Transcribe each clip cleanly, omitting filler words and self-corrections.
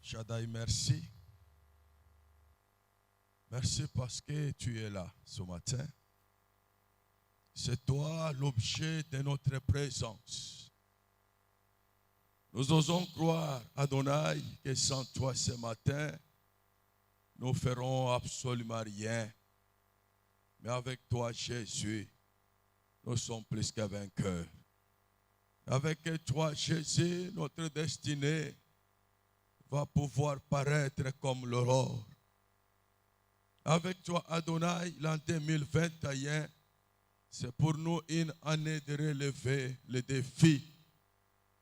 Shaddai, merci. Merci parce que tu es là ce matin. C'est toi l'objet de notre présence. Nous osons croire, Adonai, que sans toi ce matin, nous ferons absolument rien. Mais avec toi, Jésus, nous sommes plus que vainqueurs. Avec toi, Jésus, notre destinée va pouvoir paraître comme l'aurore. Avec toi, Adonai, l'an 2021, c'est pour nous une année de relever les défis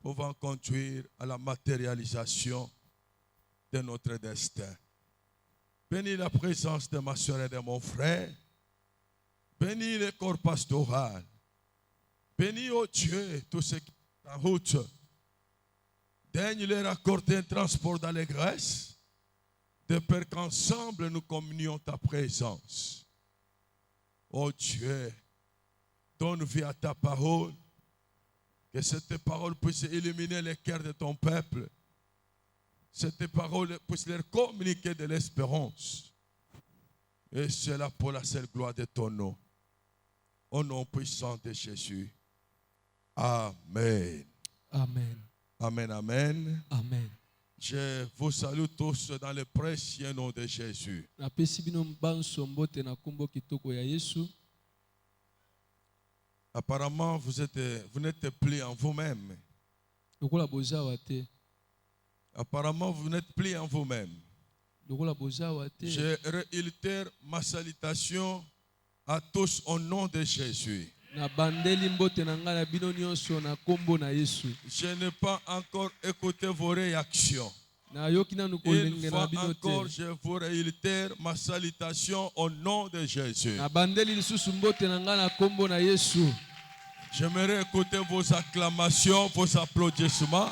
pouvant conduire à la matérialisation de notre destin. Bénis la présence de ma soeur et de mon frère. Bénis le corps pastoral. Bénis, ô Dieu, tous ceux qui sont en route. Daigne leur accorder un transport d'allégresse, de peur qu'ensemble nous communions ta présence. Ô Dieu, donne vie à ta parole, que cette parole puisse illuminer les cœurs de ton peuple. Cette parole puisse leur communiquer de l'espérance. Et cela pour la seule gloire de ton nom. Au nom puissant de Jésus. Amen. Amen. Amen, amen. Amen. Je vous salue tous dans le précieux nom de Jésus. Apparemment, vous n'êtes plus en vous-même. Apparemment, vous n'êtes plus en vous-même. Je réitère ma salutation à tous au nom de Jésus. Je n'ai pas encore écouté vos réactions. Une fois encore, je vous réitère ma salutation au nom de Jésus. J'aimerais écouter vos acclamations, vos applaudissements.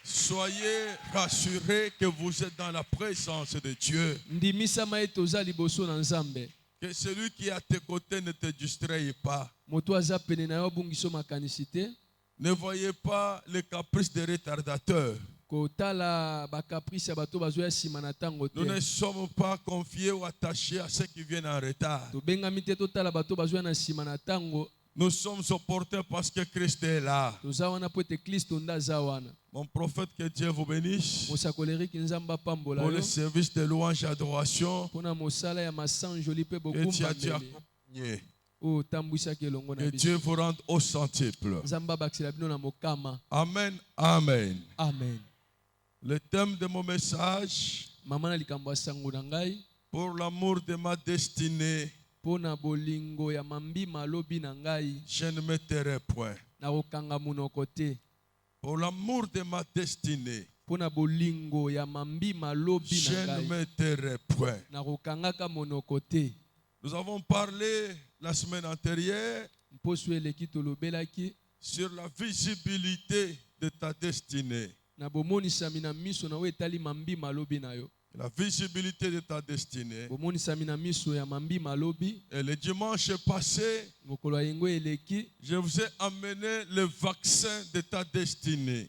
Soyez rassurés que vous êtes dans la présence de Dieu. Que celui qui est à tes côtés ne te distraye pas. Ne voyez pas les caprices des retardateurs. Nous ne sommes pas confiés ou attachés à ceux qui viennent en retard. Nous sommes supportés parce que Christ est là. Mon prophète, que Dieu vous bénisse pour le service de louange et d'adoration que tu as dû accompagner. Que Dieu vous rende au centuple. Amen. Amen. Amen. Le thème de mon message, pour l'amour de ma destinée, je ne me tairai point. Pour l'amour de ma destinée, je ne me tairai point. Nous avons parlé la semaine antérieure sur la visibilité de ta destinée. La visibilité de ta destinée. Et le dimanche passé, je vous ai amené le vaccin de ta destinée.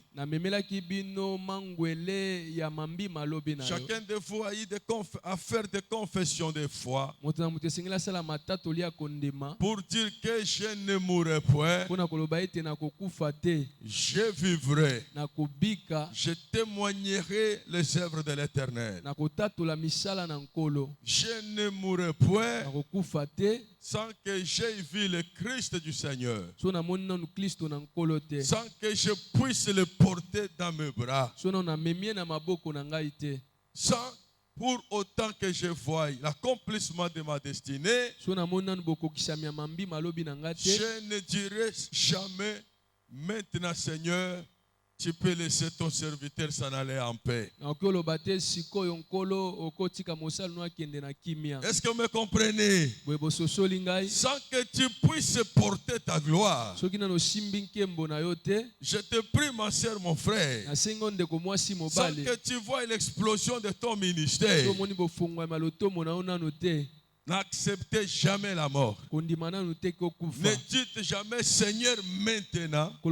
Chacun de vous a eu à faire des confessions de foi pour dire que je ne mourrai point, je vivrai, je témoignerai les œuvres de l'Éternel. Je ne mourrai point sans que j'aie vu le Christ du Seigneur, sans que je puisse le porter dans mes bras, sans pour autant que je voie l'accomplissement de ma destinée. Je ne dirai jamais, maintenant Seigneur, tu peux laisser ton serviteur s'en aller en paix. Est-ce que vous me comprenez? Sans que tu puisses porter ta gloire. Je te prie, ma soeur, mon frère, sans que tu vois l'explosion de ton ministère, n'acceptez jamais la mort. Ne dites jamais, Seigneur, maintenant, tu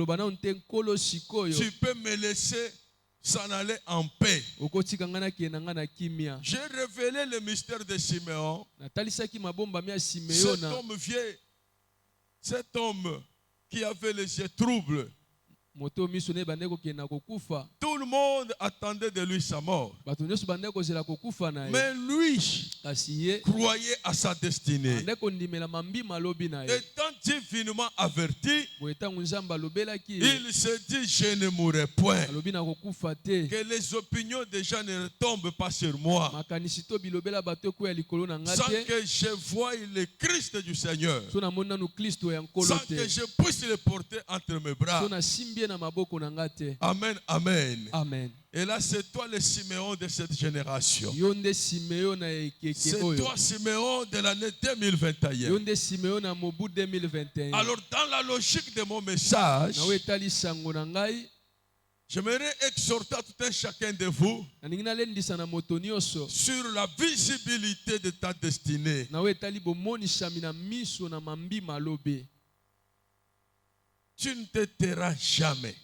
peux me laisser s'en aller en paix. J'ai révélé le mystère de Siméon. Cet homme qui avait les yeux troubles. Tout le monde attendait de lui sa mort. Mais lui croyait à sa destinée. Étant divinement averti, il se dit, je ne mourrai point. Que les opinions des gens ne tombent pas sur moi. Sans que je voie le Christ du Seigneur. Sans que je puisse le porter entre mes bras. Amen, amen. Amen. Et là, c'est toi le Siméon de cette génération. C'est toi, Siméon, de l'année 2021. Alors, dans la logique de mon message, j'aimerais exhorter tout un chacun de vous sur la visibilité de ta destinée. Tu ne te tairas jamais.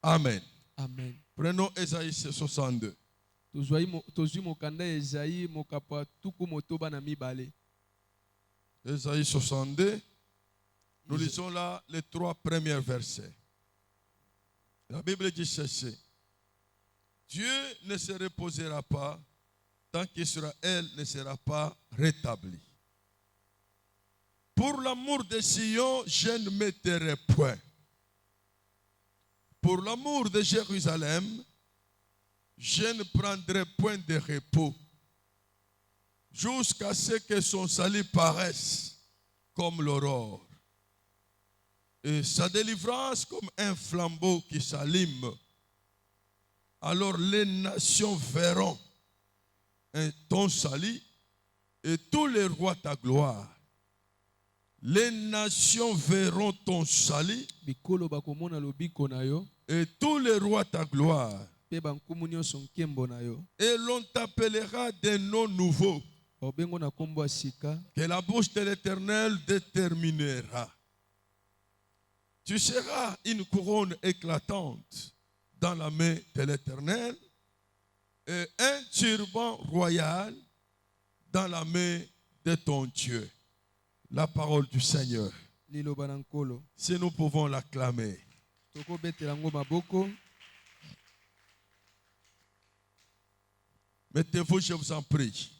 Amen. Amen. Prenons Ésaïe 62. Ésaïe 62. Nous lisons là les 3 premiers versets. La Bible dit ceci. Dieu ne se reposera pas tant qu'Israël ne sera pas rétabli. Pour l'amour de Sion, je ne me tairai point. Pour l'amour de Jérusalem, je ne prendrai point de repos jusqu'à ce que son salut paraisse comme l'aurore et sa délivrance comme un flambeau qui s'allume. Alors les nations verront ton salut et tous les rois ta gloire. Les nations verront ton salut et tous les rois ta gloire. Et l'on t'appellera des noms nouveaux que la bouche de l'Éternel déterminera. Tu seras une couronne éclatante dans la main de l'Éternel et un turban royal dans la main de ton Dieu. La parole du Seigneur. Si nous pouvons l'acclamer. Mettez-vous, je vous en prie.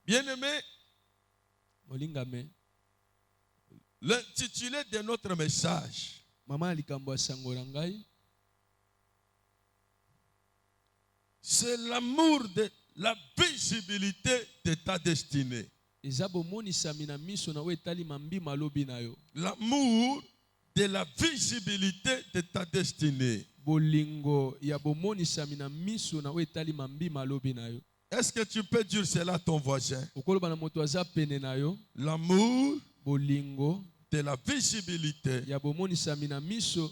Bien-aimés, l'intitulé de notre message, c'est l'amour de la visibilité de ta destinée. L'amour de la visibilité de ta destinée. Est-ce que tu peux dire cela à ton voisin? L'amour de la visibilité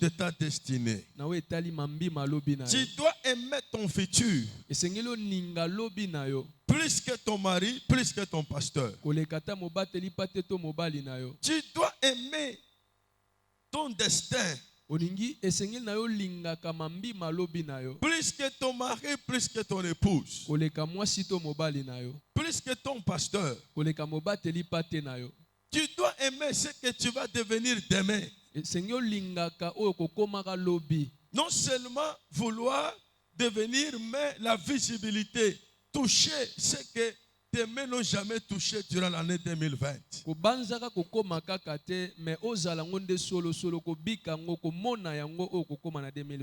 de ta destinée. Tu dois aimer ton futur plus que ton mari, plus que ton pasteur. Tu dois aimer ton destin plus que ton mari, plus que ton épouse, plus que ton pasteur. Tu dois aimer ce que tu vas devenir demain. Non seulement vouloir devenir, mais la visibilité, toucher ce que tes mains n'ont jamais touché durant l'année 2020.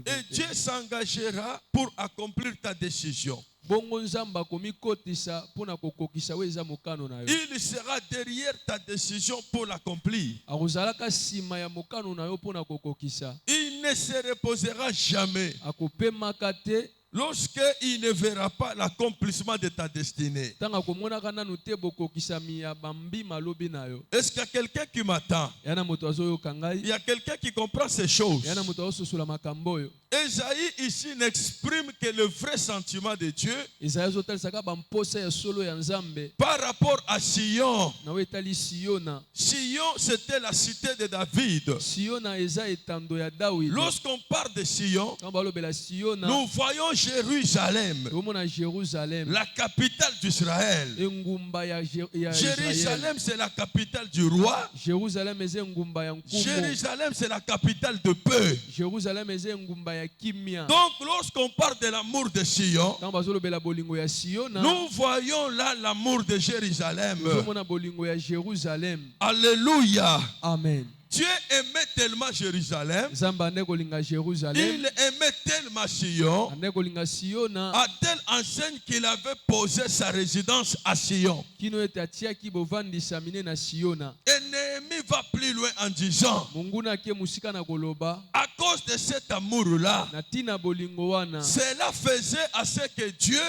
Et Dieu s'engagera pour accomplir ta décision. bongo nzambe akomikotisa mpona kokokisa we eza mokano na yo. Il sera derrière ta décision pour l'accomplir. akozalaka nsima ya mokano na yo mpona kokokisa. Il ne se reposera jamais akopemaka te lorsqu'il ne verra pas l'accomplissement de ta destinée. ntango akomonaka nanu te bokokisami ya bambima lobi na yo. Est-ce qu'il y a quelqu'un qui m'attend? yana moto azoyoka Il ngai. y a quelqu'un qui comprend ces choses. yana moto azososola makambo oyo. Esaïe ici n'exprime que le vrai sentiment de Dieu Esaïe azotalisaka bamposa ya solo ya nzambe par rapport à Sion. na we etali Siona. Sion, c'était la cité de David. Siona eza etando ya Dawidi. Lorsqu'on parle de Sion, Quand balobela Siona, nous voyons Jérusalem, tomona Jérusalem, la capitale d'Israël. engumba ya Israël. Jérusalem, c'est la capitale du roi. Jérusalem eza engumba ya nkumbo. Jérusalem, c'est la capitale de paix. Jérusalem eza engumba ya kimia. Donc, lorsqu'on parle de l'amour de Sion, Quand bazolobela bolingo ya Siona, nous voyons là l'amour de Jérusalem. tomona bolingo ya Jérusalem. Alléluia. Amen. Dieu aimait tellement Jérusalem, Nzambe ande kolinga Jérusalem, il aimait tellement Sion, ande kolinga Siona, à telle enseigne qu'il avait posé sa résidence à Sion. kino ete atiaki bovandisa mine na Siona. Et Néhémie va plus loin en disant, Munguna ake musika na koloba, à cause de cet amour-là, na tina bolingo wana. cela faisait à ce que Dieu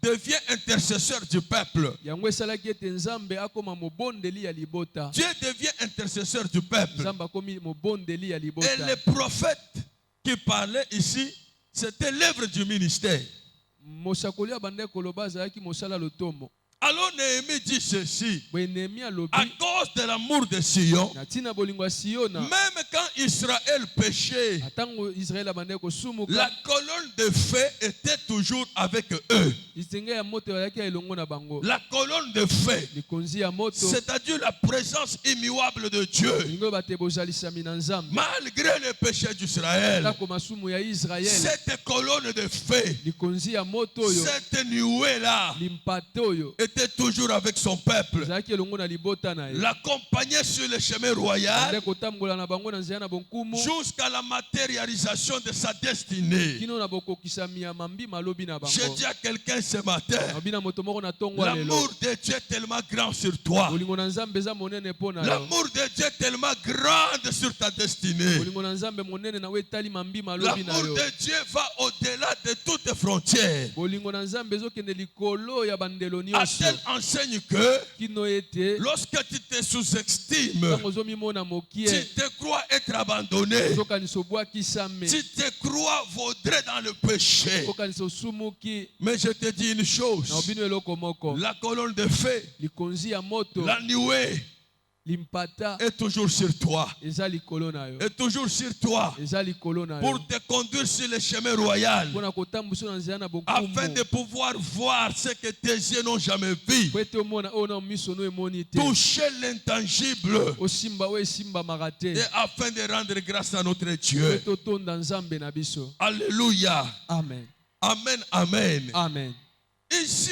devient intercesseur du peuple. Yango esalaki ete Nzambe akoma mobondeli ya libota. Dieu devient intercesseur du peuple. Nzambe akomi mobondeli ya Et libota. les prophètes qui parlaient ici, c'était l'œuvre du ministère. Mosakoli abande koloba azalaki mosala lotomo. Alors Néhémie dit ceci, Boye Néhémie alobi, à cause de l'amour de Sion, na tina bolingo ya Siona, même quand Israël péchait, atango Israël abande kosumuka, la colonne de feu était toujours avec eux. lisenge ya moto yazalaki elongo na bango. La colonne de feu, Likonzi ya moto, c'est-à-dire la présence immuable de Dieu. lingo bate bozalisami na Nzambe. Malgré les péchés d'Israël, Tako masumu ya Israël, cette colonne de feu, likonzi ya moto oyo, cette nuée-là, limpate oyo, était toujours avec son peuple. ezalaki elongo na libota na ye. L'accompagnait sur le chemin royal Ande kotambola na bango na nzela na bonkumu, jusqu'à la matérialisation de sa destinée. kino na bokokisami ya mambima lobi na bango. Je dis à quelqu'un ce matin, Lobi na moto moko na tongo lelo. l'amour de Dieu est tellement grand sur toi. Bolingo na Nzambe eza monene mpo na yo. L'amour de Dieu est tellement grand sur ta destinée. Bolingo na Nzambe monene na we etali mambima lobi na L'amour yo. de Dieu va au-delà de toutes frontières. Bolingo na Nzambe ezokende likolo ya bandelo À nyonso. telle enseigne que Kino ete lorsque tu te sous-estimes, ntango ozomimona mokie, tu te crois être abandonné, ozokanisa obwakisame, tu te crois vaudrait dans le péché. okanisa osumuki. Mais je te dis une Na chose, obino eloko moko, la colonne de feu, likonzi ya moto, la nuée limpata est toujours sur toi. eza likolo na yo, Est toujours sur toi eza likolo na yo, pour te conduire sur le chemin royal mpona kotambusa na nzela na afin bonkumu, de pouvoir voir ce que tes yeux n'ont jamais vu. po ete omona oyo na miso no emoni te, Toucher l'intangible osimba oyo esimbamaka te, et afin de rendre grâce à notre po Dieu. ete otonda Nzambe na biso. Alléluia. Amen. Amen. Amen. Amen. Ici,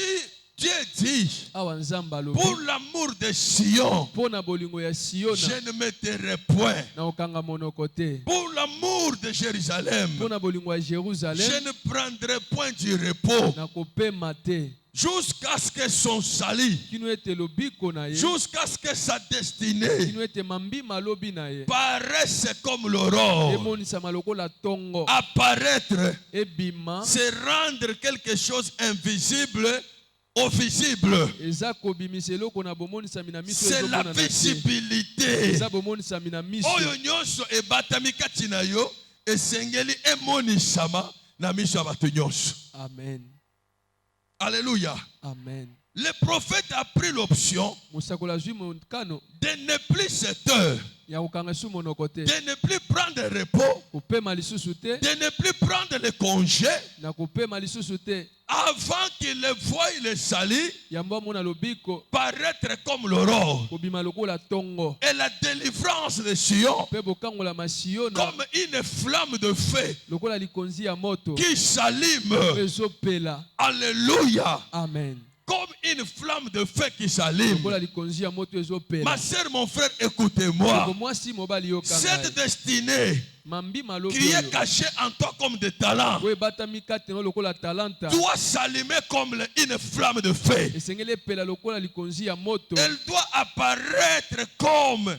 Dieu dit, Awa Nzambe alobi, pour l'amour de Sion, mpo na bolingo ya Siona, je ne me tairai point. na okanga monoko te. Pour l'amour de Jérusalem, Mpo na bolingo ya je Jérusalem, ne prendrai point du repos na kopema te, jusqu'à ce que son salut, kino ete lobiko na ye, jusqu'à ce que sa destinée kino ete mambima lobi na ye, paraisse comme l'aurore, emonisama lokola tongo, apparaître, ebima, se rendre quelque chose invisible au visible. eza kobimisa eloko na bomonisami na miso C'est la ezomona na te. visibilité. Eza bomonisami na miso. Oyo nyonso ebatami kati na yo esengeli emonisama na miso ya bato nyonso. Amen. Alléluia. Amen. Le prophète a pris l'option Mosakola zwi mokano de ne plus se taire, ya kokanga su monoko te, de ne plus prendre repos, kopema lisusu te, de ne plus prendre le congé na kopema lisusu te, avant qu'il le voie le salut yambo amona lobiko paraître comme l'aurore kobima lokola tongo, et la délivrance de Sion mpe bokangola masiona comme une flamme de feu lokola likonzi ya moto qui s'allume. ezopela. Alléluia. Amen. Comme une une flamme de feu qui s'allume. lokola likonzi ya moto ezopela. Ma sœur, mon frère, écoutez-moi. Ndeko mwasi mobali yoka Cette ngai. destinée Mambi malobi qui est oyo. cachée en toi comme des talents Oyo ebatami kati na lokola talanta. doit s'allumer comme une flamme de feu. Esengeli epela lokola likonzi ya moto. Elle doit apparaître comme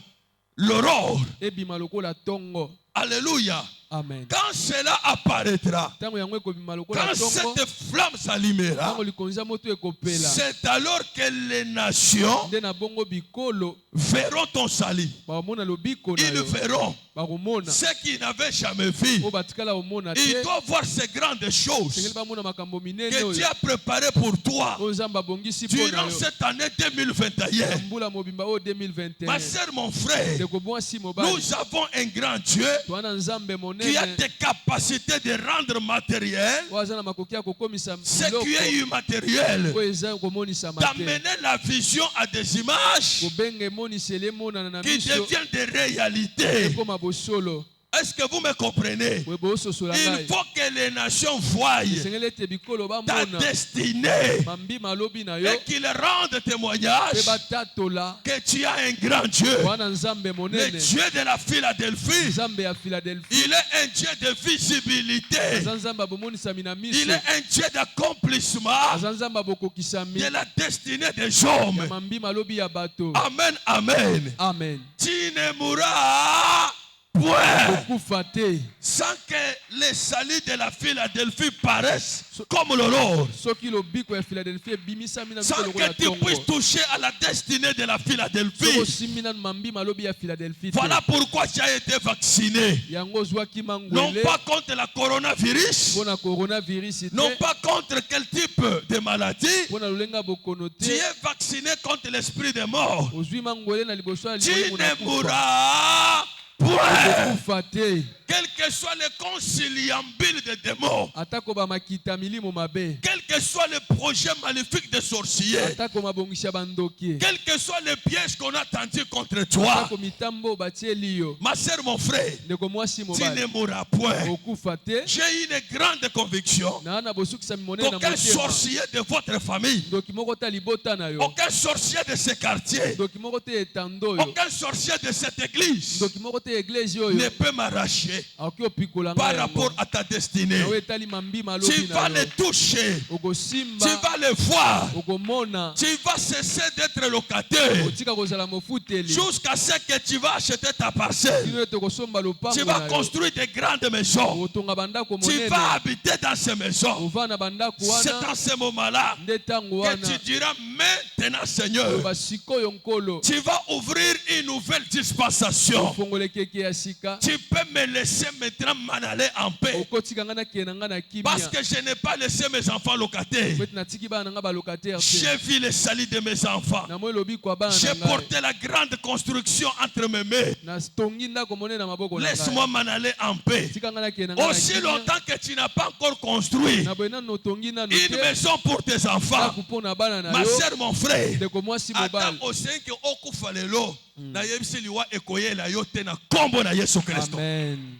l'aurore. Ebima lokola tongo. Alléluia. Amen. Quand cela apparaîtra, Tango yango ekobima lokola quand tongo. cette flamme s'allumera, Tango likonzi ya moto ekopela. c'est alors que les nations Nde na bongo bikolo verront ton salut. bakomona lobiko na Ils yo. verront Bakomona. ceux qui n'avaient jamais vu. Oyo batikala komona te. Ils doivent voir ces grandes choses Esengeli bamona makambo minene que oyo. Dieu a préparées pour toi Oyo Nzambe abongisi mpo na durant yo. cette année 2021. Mbula mobimba oyo 2021. Ma sœur, mon frère, Ndeko mwasi mobali. nous avons un grand Dieu Twana Nzambe qui a monene. des capacités de rendre matériel Oyo aza na makoki ya kokomisa ce qui biloko. est immatériel, Oyo eza komonisa mate. d'amener la vision à des images Kobenga emoniseli emonana na qui miso. deviennent des réalités. Ekoma bosolo. Est-ce que vous me comprenez? Boye bososola Il ngai. faut que les nations voient Esengeli ete bikolo ta bamona. destinée Mambi malobi na yo. et qu'ils rendent Pe témoignage batatola. que tu as un grand Dieu, Wana Nzambe le monene. Dieu de la Philadelphie. Nzambe ya Philadelphie. Il est un Dieu de visibilité. Aza Nzambe abomonisami na miso. Il est un Dieu d'accomplissement Aza Nzambe abokokisami. de la destinée des hommes. Ya mambi malobi ya bato. Amen, amen. Amen. Tu ne mourras point Okufa te. sans que les saluts de la Philadelphie paraissent comme l'aurore. Soki lobiko ya Philadelphie ebimisami na Sans miso lokola que tu tongo. puisses toucher à la destinée de la Soko Philadelphie. simbi na mambi malobi ya Philadelphie te. Voilà pourquoi tu as été vacciné. Yango ozwaki Non mangwele. pas contre la coronavirus, Mpona coronavirus te. non pas contre quel type de maladie. Mpona lolenga bokono Tu te. es vacciné contre l'esprit de mort. Ozwi mangwele na liboso ya Tu liboso na ne kufa. mourras point. Okufa te. Quel que soit le conciliambule des démons, Atako bamakita milimo mabe. quel que soit le projet maléfique des sorciers, Atako mabongisi ya bandoki. quel que soit le piège qu'on a tendu contre toi, Atako mitambo batie liyo. ma sœur, mon frère, Ndeko mwasi tu mobali. ne mourras point. Okufa te. J'ai une grande conviction Na ana bosukisa monene na qu'aucun motema. sorcier de votre famille, Ndoki moko ta libota na yo. aucun sorcier de ce quartier, Ndoki moko te etando yo. aucun sorcier de cette église Ndoki moko te eglise ne oyo. peut m'arracher Akoki opikola par ngai rapport yango. à ta destinée. Na etali mambi Tu malobi vas na les yo. toucher, Okosimba. tu vas les voir, Okomona. tu vas cesser d'être locataire Otika kozala mofuteli. jusqu'à ce que tu vas acheter ta parcelle. Kino ete okosomba lopango Tu vas na yo. construire des grandes maisons. Otonga bandako Tu monene. vas habiter dans ces maisons. Ova na bandako C'est wana. dans ce moment-là Nde tango que wana. tu diras maintenant, Seigneur, Loba sikoyo nkolo. tu vas ouvrir une nouvelle dispensation. Ofongole keke ya sika. Tu peux me laisser maintenant m'en aller en paix. Okotika nga na kende nga na kimia. Parce que je n'ai pas laissé mes enfants locataires. Beti natiki bana nga balocataire te. J'ai vu le salut de mes enfants. Na moi lobi kwa bana J'ai na ngai. porté la grande construction entre mes mains. Na tongi ndako monene na maboko na ngai. Laisse-moi m'en aller en paix. Tika nga na kende nga na Aussi kimia. longtemps que tu n'as pas encore construit Na boye nano tongi nano une te. maison pour tes enfants, Ndako mpo na bana na ma yo. sœur, mon frère, Ndeko mwasi ata mobali. osenke okufa lelo nayebisi liwa ekoyela yo te na kombo na Yesu Kristo. Amen.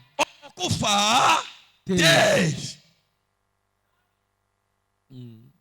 Okufa Te. te.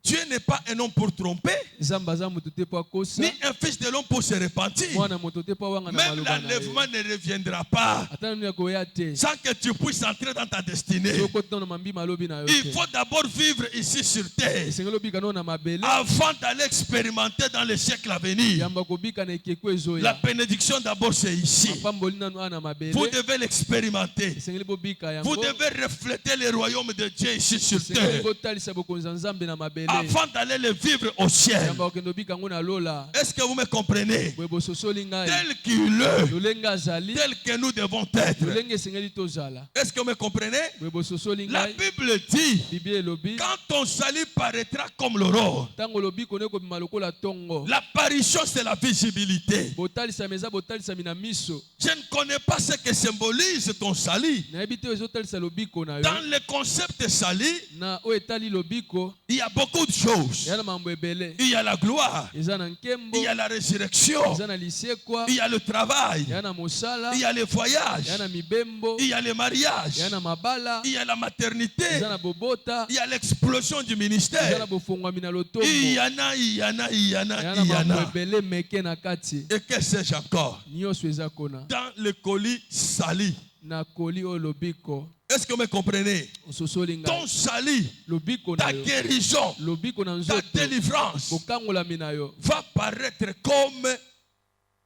Dieu n'est pas un homme pour tromper, Nzambe aza moto te po akosa. ni un fils de l'homme pour se repentir. Mwana moto te po awanga na Même maloba na ye. l'enlèvement ne reviendra pas Ata nanu ya koya te. sans que tu puisses entrer dans ta destinée. Soko te na mambi malobi na yo Il te. faut d'abord vivre ici sur terre Esengeli obika no na mabele. avant d'aller expérimenter dans les siècles à venir. Yamba kobika na ekeko La ezoya. bénédiction d'abord c'est ici. Mapamboli nanu ana mabele. Vous devez l'expérimenter. Esengeli bobika yango. Vous devez refléter le royaume de Dieu ici sur Esengeli terre botalisa bokonzi ya Nzambe na mabele. avant d'aller le vivre au ciel. Yamba okende obika ngo na lola. Est-ce que vous me comprenez? Boye bososoli ngai. Tel qu'il est, Lolenge azali. tel que nous devons être. Lolenge esengeli tozala. Est-ce que vous me comprenez? Boye bososoli La ngai. Bible dit, Biblia elobi. quand ton salut paraîtra comme l'aurore, Tango lobi kone kobima lokola tongo. l'apparition c'est la visibilité. Botalisami eza botalisami na miso. Je ne connais pas ce que symbolise ton salut. Nayebi te ezotalisa lobiko na yo. Dans le concept de salut, Na oyo etali lobiko. il y a beaucoup d'autres choses. eza na mambo ebele, Il y a la gloire, eza na nkembo, il y a la résurrection, eza na lisekwa, il y a le travail, eza na mosala, il y a les voyages, eza na mibembo, il y a les mariages, eza na mabala, il y a la maternité, eza na bobota, il y a l'explosion du eza ministère. na bofongwami na lotombo, Il y en a, il y en a, il y en a, eza na il y en mambo a. ebele meke na kati, Et que sais-je encore? nyonso eza kona Dans le colis sali. na koli oyo lobiko Est-ce que vous me comprenez? ososoli Ton ngai salut, lobiko na ta yo, guérison, lobiko na ta nzoto, délivrance bokangolami na yo va paraître comme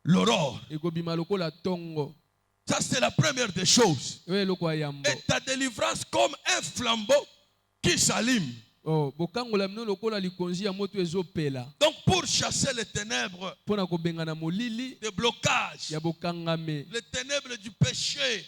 l'aurore. ekobima lokola tongo, Ça, c'est la première des choses. oyo eloko ya yambo. Et ta délivrance comme un flambeau qui s'allume. Oh, bokangolami no lokola likonzi ya moto ezopela, Donc, pour chasser les ténèbres mpona kobengana molili de blocage, ya bokangami, les ténèbres du péché,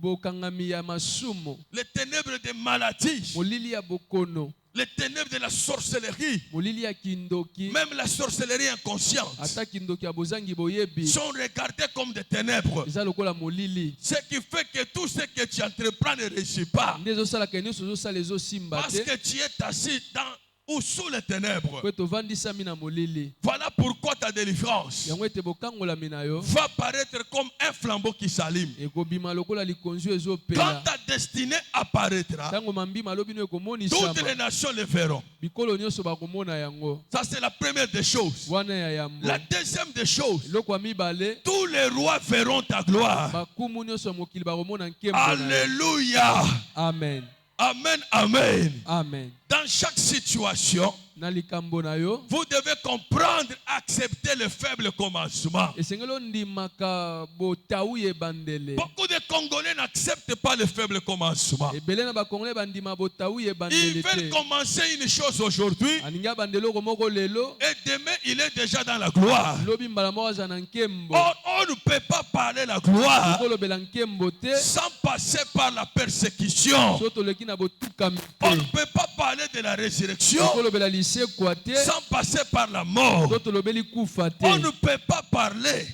bokangami ya masumu, les ténèbres des maladies, molili ya bokono, les ténèbres de la sorcellerie, molili ya kindoki, même la sorcellerie inconsciente, ata kindoki ya bozangi boyebi, sont regardées comme des ténèbres. eza lokola molili. Ce qui fait que tout ce que tu entreprends ne réussit pas. Nde ezosalaka nyonso ozosala ezosimba Parce te, que tu es assis dans ou sous les ténèbres. po tovandisami na molili. Voilà pourquoi ta délivrance Yango ete bokangolami na yo va paraître comme un flambeau qui s'allume. ekobima lokola likonzi oyo Quand ezopela. ta destinée apparaîtra, Ntango mambima alobi no toutes ekomonisama, les nations le verront. bikolo nyonso bakomona yango. Ça, c'est la première des choses. Wana ya yambo. La deuxième des choses, Eloko ya mibale, tous les rois verront ta gloire. bakumu nyonso ya mokili bakomona nkembo na yo. Alléluia. Amen. Amen, amen. Amen. Dans chaque situation, Na likambo na yo, vous devez comprendre, accepter le faible commencement. esengeli ondimaka botawu ebandele. Beaucoup de Congolais n'acceptent pas le faible commencement. Ebele na bakongole bandima botawu Ils ebandele veulent te. commencer une chose aujourd'hui Aningi abandele oko moko lelo, et demain il est déjà dans la gloire. lobi mbala moko aza na nkembo. Or, on ne peut pas parler la gloire Kolobela nkembo te, sans passer par la persécution. so toleki na botukami On ne te. peut pas parler de la résurrection Kolobela lisekwa te, sans passer par la mort. so tolobeli kufa te. On ne peut pas parler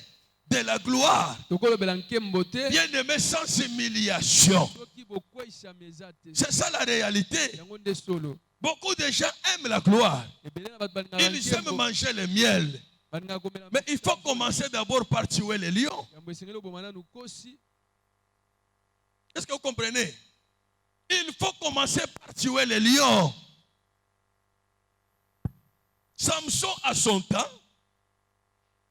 de la gloire, Tokolobela nkembo te, bien aimé, sans humiliation. soki bokweyisama eza te. C'est ça la réalité. Yango nde solo. Beaucoup de gens aiment la gloire. Ebele na bato balingaka Ils aiment nkembo, manger le miel. balingaka komela Mais il faut commencer d'abord par tuer les lions. yambo esengeli oboma nanu kosi. Est-ce que vous comprenez? Il faut commencer par tuer les lions. Samson, à son temps,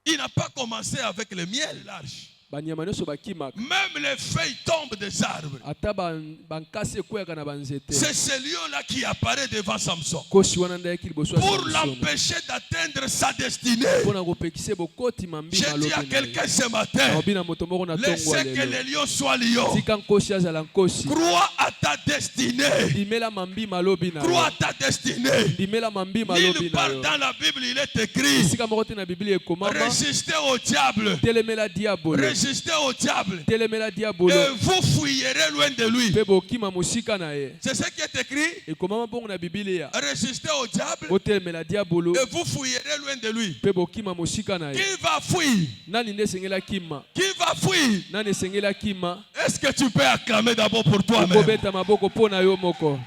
il n'a pas commencé avec le miel large. Banyama nyonso bakimaka. Même les feuilles tombent des arbres. Ata bankasi ekweyaka na banzete. C'est ce lion-là qui apparaît devant Samson Kosi wana ndayaki liboso ya pour Samson. l'empêcher d'atteindre sa destinée. Mpona kopekisa bokoti mambima J'ai dit à alobi na ye. quelqu'un ce matin, Alobi na moto moko na tongo laissez ya que lelo. les lions soient lions. Tika nkosi azala nkosi. Crois à ta destinée. Ndimela mambima alobi na Crois yo. à ta destinée. Ndimela mambima alobi Nulle na part yo. dans la Bible, il est écrit, Esika moko te na Biblia ekomama, résistez au diable. telemela diabolo. Résistez au diable. Telemela diabolo. Et vous fuirez loin de lui. Mpe bokima mosika na ye. C'est ce qui est écrit. Ekomama bongo na Biblia. Résistez au diable Botelemela diabolo. et vous fuirez loin de lui. Mpe bokima mosika na ye. Qui va fuir? Nani nde esengeli akima? Qui va fuir? Nani esengeli akima? Est-ce que tu peux acclamer d'abord pour toi-même? Okobeta maboko mpo na yo moko.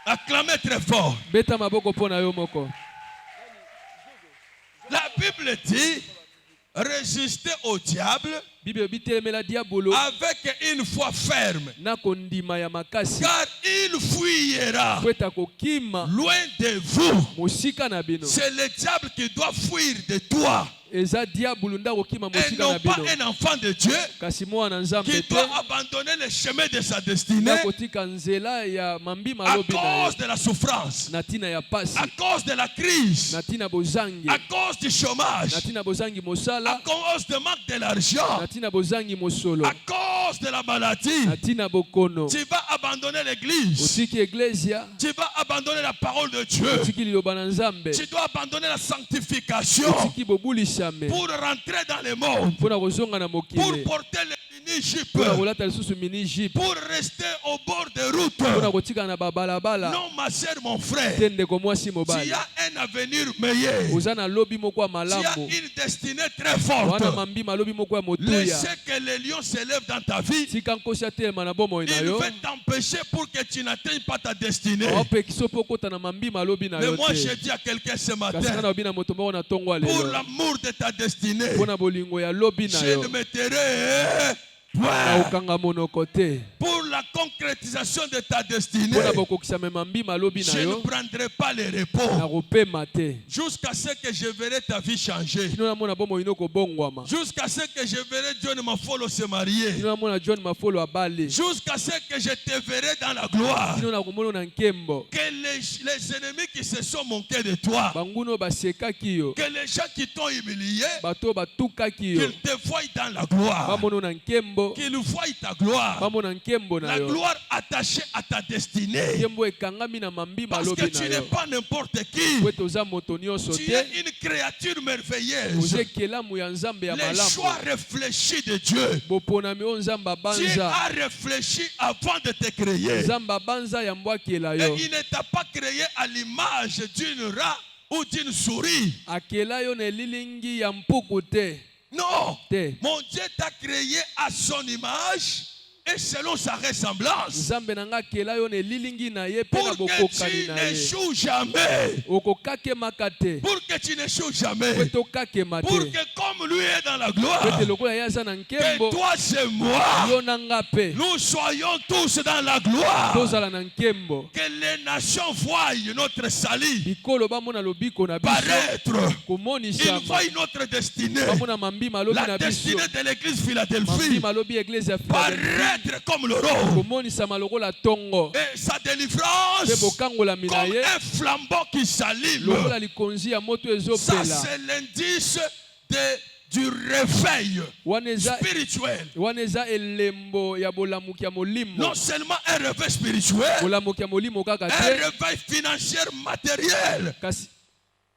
Acclamer très fort. Beta maboko mpo na yo moko. La Bible dit, résistez au diable Bible bitelemela diabolo avec une foi ferme. na kondima ya makasi. Car il fuira Po eta kokima loin de vous. mosika na bino. C'est le diable qui doit fuir de toi. Eza diabolo nda kokima Et mosika non na pas bino. un enfant de Dieu Kasi mwana nzambe qui te doit abandonner le chemin de sa destinée na kotika nzela ya mambima à alobi na ye. cause de la souffrance, Na tina ya pasi, à cause de la crise, na tina bozangi, à cause du chômage, na tina bozangi à mosala, cause du manque de l'argent, na tina bozangi mosolo, à cause de la maladie. na tina bokono. Tu vas abandonner l'église. Otiki eglesia, Tu vas abandonner la parole de Dieu. otiki liloba na nzambe, Tu dois abandonner la sanctification otiki bobulisame pour rentrer dans le monde, mpona kozonga na pour mokili, porter mini-jupe, mpona kolata lisusu mini jupe, pour rester au bord de route. mpona kotika na babalabala. Non, ma soeur, mon frère, Te ndeko mwasi tu mobali, as un avenir meilleur. oza na lobi moko ya Tu as malamu, une destinée très forte. wana mambi malobi moko ya motuya. Laissez que les lions s'élèvent dans ta vie. Tika nkosi atelema na bomoi na Il yo, veut t'empêcher pour que tu n'atteignes pas ta destinée. aopekisa mpo okota na mambi malobi na Mais yo moi, je te. dis à quelqu'un ce Kasi nga matin, na obi na moto moko na ntongo ya pour lelo, l'amour de ta destinée, mpona bolingo ya lobi na je yo, ne mettrai na point. okanga monoko te. Pour la concrétisation de ta destinée, Mpona bokokisa me mambi malobi na je ne yo, prendrai pas les na repos kopema te. jusqu'à ce que je verrai ta vie changer. Kino namona bomoi no kobongwama. Jusqu'à ce que je verrai John Mafolo se marier. Kino namona John Mafolo abale. Jusqu'à ce que je te verrai dans la gloire. Kino na komona na nkembo. Que les ennemis qui se sont moqués de toi, Banguno basekaki yo, que les gens qui t'ont humilié, bato batukaki yo, qu'ils te voient dans la gloire, bamono na nkembo, qu'ils voient ta gloire, bamona nkembo na la yo. gloire attachée à ta destinée. Nkembo ekangami na mambi Parce que malobi tu na n'es yo. pas n'importe qui. Po ete oza moto nyonso Tu te, es une créature merveilleuse. oza ekelamu ya nzambe ya Les malamu. choix réfléchis de Dieu. Boponami oyo nzambe Dieu abanza, a réfléchi avant de te créer. nzambe abanza yango akela Et yo. il ne t'a pas créé à l'image d'une rat ou d'une souris. Akela yo na elilingi ya mpuku te. Non. Te. Mon Dieu t'a créé à son image et selon sa ressemblance. Nzambe na nga akela yo na elilingi na ye pe na Pour que bokokani tu na ye. n'échoues jamais. Okokakemaka te. Pour que tu n'échoues Po jamais. ete okakema Pour te. que comme lui est dans la Po gloire, ete lokola ye aza na que nkembo, toi et moi, yo na nga pe nous soyons tous dans la gloire. tozala na nkembo. Que les nations voient notre salut Bikolo bamona lobiko na biso, paraître. Ils komonisama, voient notre destinée. bamona mambi malobi La na biso, destinée de l'église mambi Philadelphie malobi eglise ya Philadelphie, paraître comme le rose. komonisama lokola tongo, Et sa pe délivrance bokangolami na comme ye un flambeau qui s'allume. lokola likonzi ya moto Ça, ezopela. c'est l'indice du réveil Wana eza elembo ya bolamuki ya molimo, non seulement un réveil spirituel, bolamuki ya molimo kaka un te, réveil financier matériel, kasi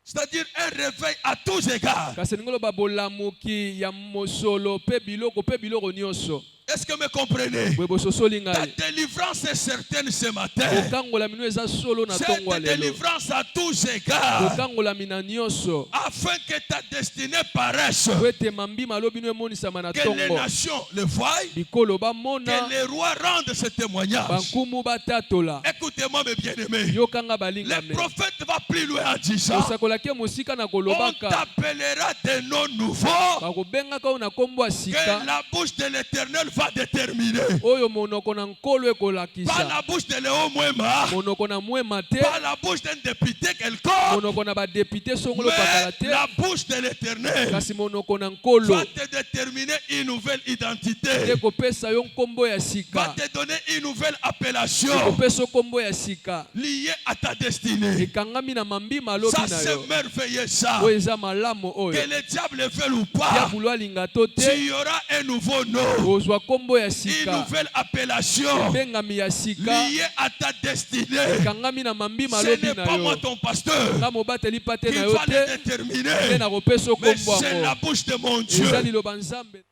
c'est-à-dire un réveil à tous égards. kasi ndenge loba bolamuki ya mosolo pe biloko nyonso. Est-ce que vous me comprenez? Bwe bososoli Ta ngai, délivrance est certaine ce matin. okangolami no eza solo na Cette tongo ya lelo, délivrance à tous égards, okangolami na nyonso, afin que ta destinée paraisse, po ete mambi malobi no emonisama na que les tongo, nations le voient, bikolo que bamona, les rois rendent ce témoignage. bankumu batatola. Écoutez-moi mes bien-aimés, Yokanga le balingame, prophète va plus loin en disant, osakolaki mosika na on kolobaka, t'appellera des noms nouveaux bakobengaka oyo na kombo ya que sika, la bouche de l'Éternel va déterminer. oyo monoko na nkolo Pas ekolakisa, la bouche de Léo Mwema, monoko na mwema te, pas la bouche d'un député quelconque, monoko na badepute songolo pakala mais te, la bouche de l'Éternel kasi monoko na nkolo va te déterminer une nouvelle identité, ekopesa yo nkombo ya va sika, te donner une nouvelle appellation ekopesa yo nkombo ya sika, liée à ta destinée. ekangami na mambi malobi Ça na c'est yo, merveilleux ça. oyo eza malamu oyo, Que le diable veuille ou pas, diabolo alinga to tu te, y auras un nouveau nom, ozwa nkombo ya une sika, nouvelle appellation ebengami ya sika, liée à ta destinée. ekangami na mambi Ce malobi n'est na pas moi yo, ton pasteur nga mobateli pa te qui na yo va le te, nde déterminer, nakopesa yo mais nkombo c'est la yango, bouche de mon Dieu. eza liloba nzambe.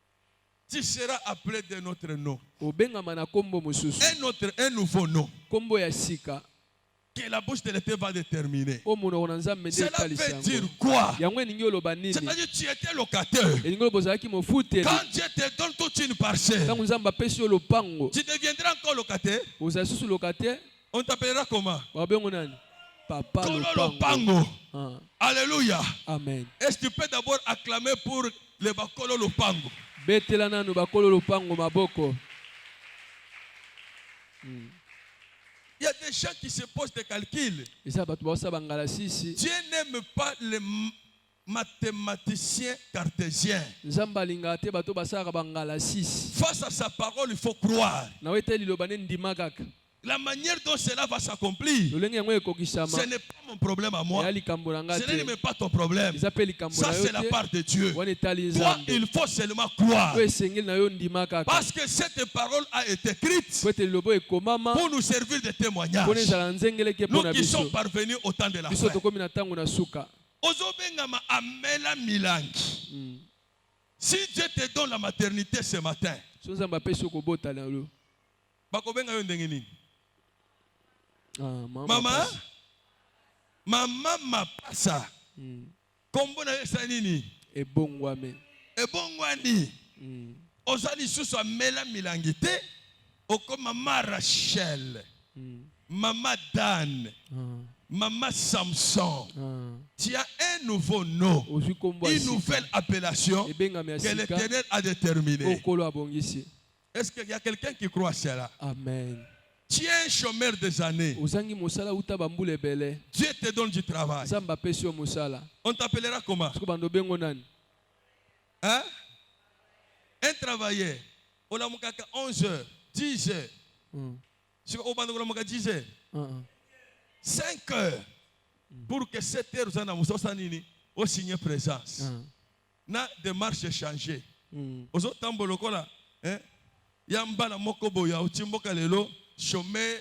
Tu seras appelé de notre nom. Obengama na nkombo mosusu, Un nouveau nom nkombo ya sika, que la bouche de l'Éternel va déterminer. o monoko na nzambe nde Cela etalisa veut dire yango. quoi? Yango elingi oloba nini? C'est-à-dire tu étais locataire. Elingi oloba ozalaki mofuteli, Quand Dieu te donne toute une parcelle, ntango nzambe apesi yo lopango, tu deviendras encore locataire. ozali susu lokataire, On t'appellera comment? babengo nani? Papa Kolo lopango. Lopango. Ah, Alléluia. amen. Est-ce que tu peux d'abord acclamer pour le Bakolo Lopango? Betela nanu bakolo lopango maboko. Il y a des gens qui se posent des calculs. Eza bato baosala bangala sisi. Dieu n'aime pas les mathématiciens cartésiens. Nzambe alingaka te bato basalaka bangala sisi. Face à sa parole, il faut croire. Na wete liloba ne ndima kaka. La manière dont cela va s'accomplir, Lolenge yango ekokisama. ce n'est pas mon problème à moi. Ya likambo na nga Ce n'est te. même pas ton problème. Eza pe likambo Ça, na c'est yo la te. part de Dieu. Wana etali Toi, nzambe. il faut seulement croire. Po esengeli na yo ndima kaka. Parce que cette parole a été écrite Po ete liloba ekomama. pour nous servir de témoignage. Pona ezala nzengeleke Nous mpona qui sommes biso. parvenus au temps de la Biso fin. tokomi na ntango na suka. Ozobengama amela milangi. Si Dieu te donne la maternité ce matin, So nzambe apesi yo kobota na yo. Bakobenga yo ndenge nini? Mama. Mama mapasa. Kombo na yesa nini? Ebongwame. Ebongwani. Ozali susu amela milangi te. Oko mama Rachel. Mama Dan. Maman Samson, tu as un nouveau nom, une nouvelle appellation que l'Éternel a déterminée. Est-ce qu'il y a quelqu'un qui croit à cela? Amen. Tu es un chômeur des années. Dieu te donne du travail. On t'appellera comment? Hein? Un travailleur. On a 11 heures, 10 heures. On a 10 heures. 5 heures pour que 7 heures au signer présence. Na démarche changée. Aux autres tambolo là, yamba la mokobo ya utimboka lelo chômé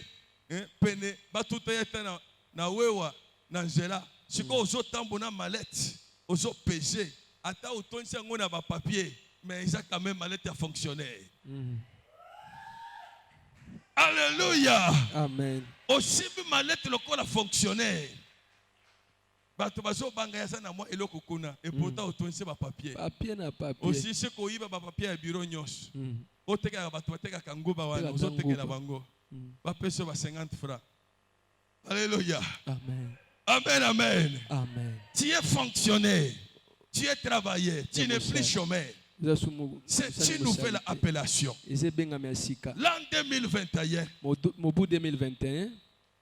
pene batuta yeta na wewa na nzela. Siko aux autres tambo na mallette, aux autres pesé. Ata utonsi ngo na ba papier, mais ils ont quand même mallette à fonctionner. Alléluia. Amen. Aussi bien mallette le corps a fonctionné. Bato bazo banga yasa na moi eloko kuna et pourtant otonse ba papier. Papier na papier. Aussi ce ko yiba ba papier ya bureau nyos. Oteka bato bateka kanguba wana ozoteka na bango. Ba peso ba 50 francs. Alléluia. Amen. Amen, amen. Amen. Tu es fonctionnaire. Tu es travailleur. Tu n'es plus chômeur. C'est une nouvelle appellation. L'an 2021,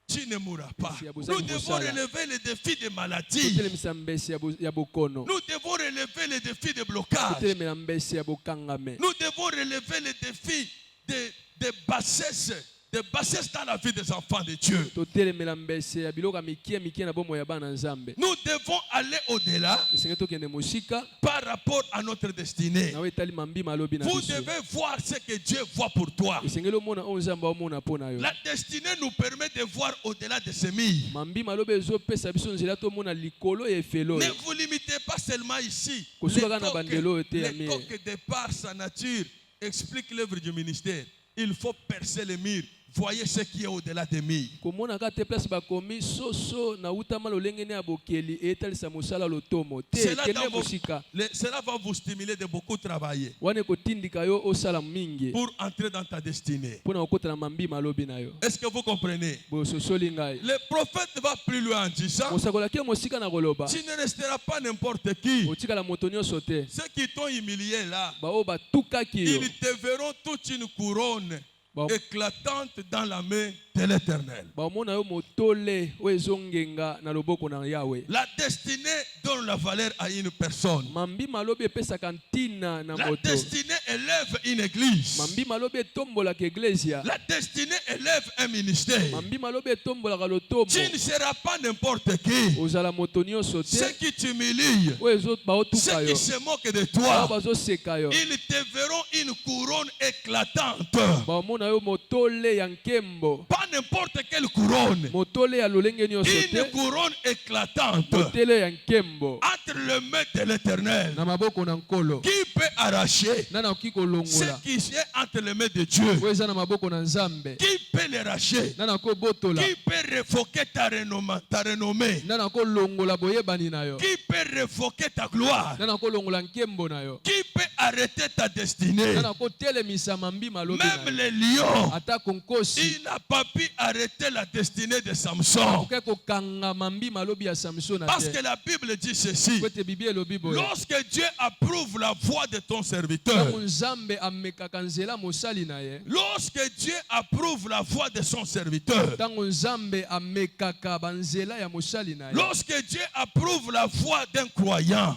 tu ne mourras pas. Nous devons relever les défis de maladie. Nous devons relever les défis de blocage. Nous devons relever les défis de bassesse. De bassesse dans la vie des enfants de Dieu. Nous devons aller au-delà par rapport à notre destinée. Vous devez voir ce que Dieu voit pour toi. La destinée nous permet de voir au-delà de ces murs. Ne vous limitez pas seulement ici. Le coq de par sa nature explique l'œuvre du ministère. Il faut percer les murs. Voyez ce qui est au-delà des murs. Cela va vous stimuler de beaucoup travailler pour entrer dans ta destinée. Est-ce que vous comprenez? Le prophète va plus loin en disant: tu ne resteras pas n'importe qui. Ceux qui t'ont humilié là, ils te verront toute une couronne éclatante dans la main de l'Éternel. La destinée donne la valeur à une personne. La destinée élève une église. La destinée élève un ministère. Tu ne seras pas n'importe qui. Ceux qui t'humilient, ceux qui se moquent de toi, ils te verront une couronne éclatante. Pas n'importe quelle couronne. Une couronne éclatante entre les mains de l'Éternel. Qui peut arracher ce qui est entre les mains de Dieu? Qui peut l'arracher? Qui peut révoquer ta renommée? Qui peut révoquer ta gloire? Qui peut arrêter ta destinée? Même les lions, il n'a pas pu arrêter la destinée de Samson. Parce que la Bible dit ceci: lorsque Dieu approuve la voix de ton serviteur, lorsque Dieu approuve la voix de son serviteur, lorsque Dieu approuve la voix d'un croyant,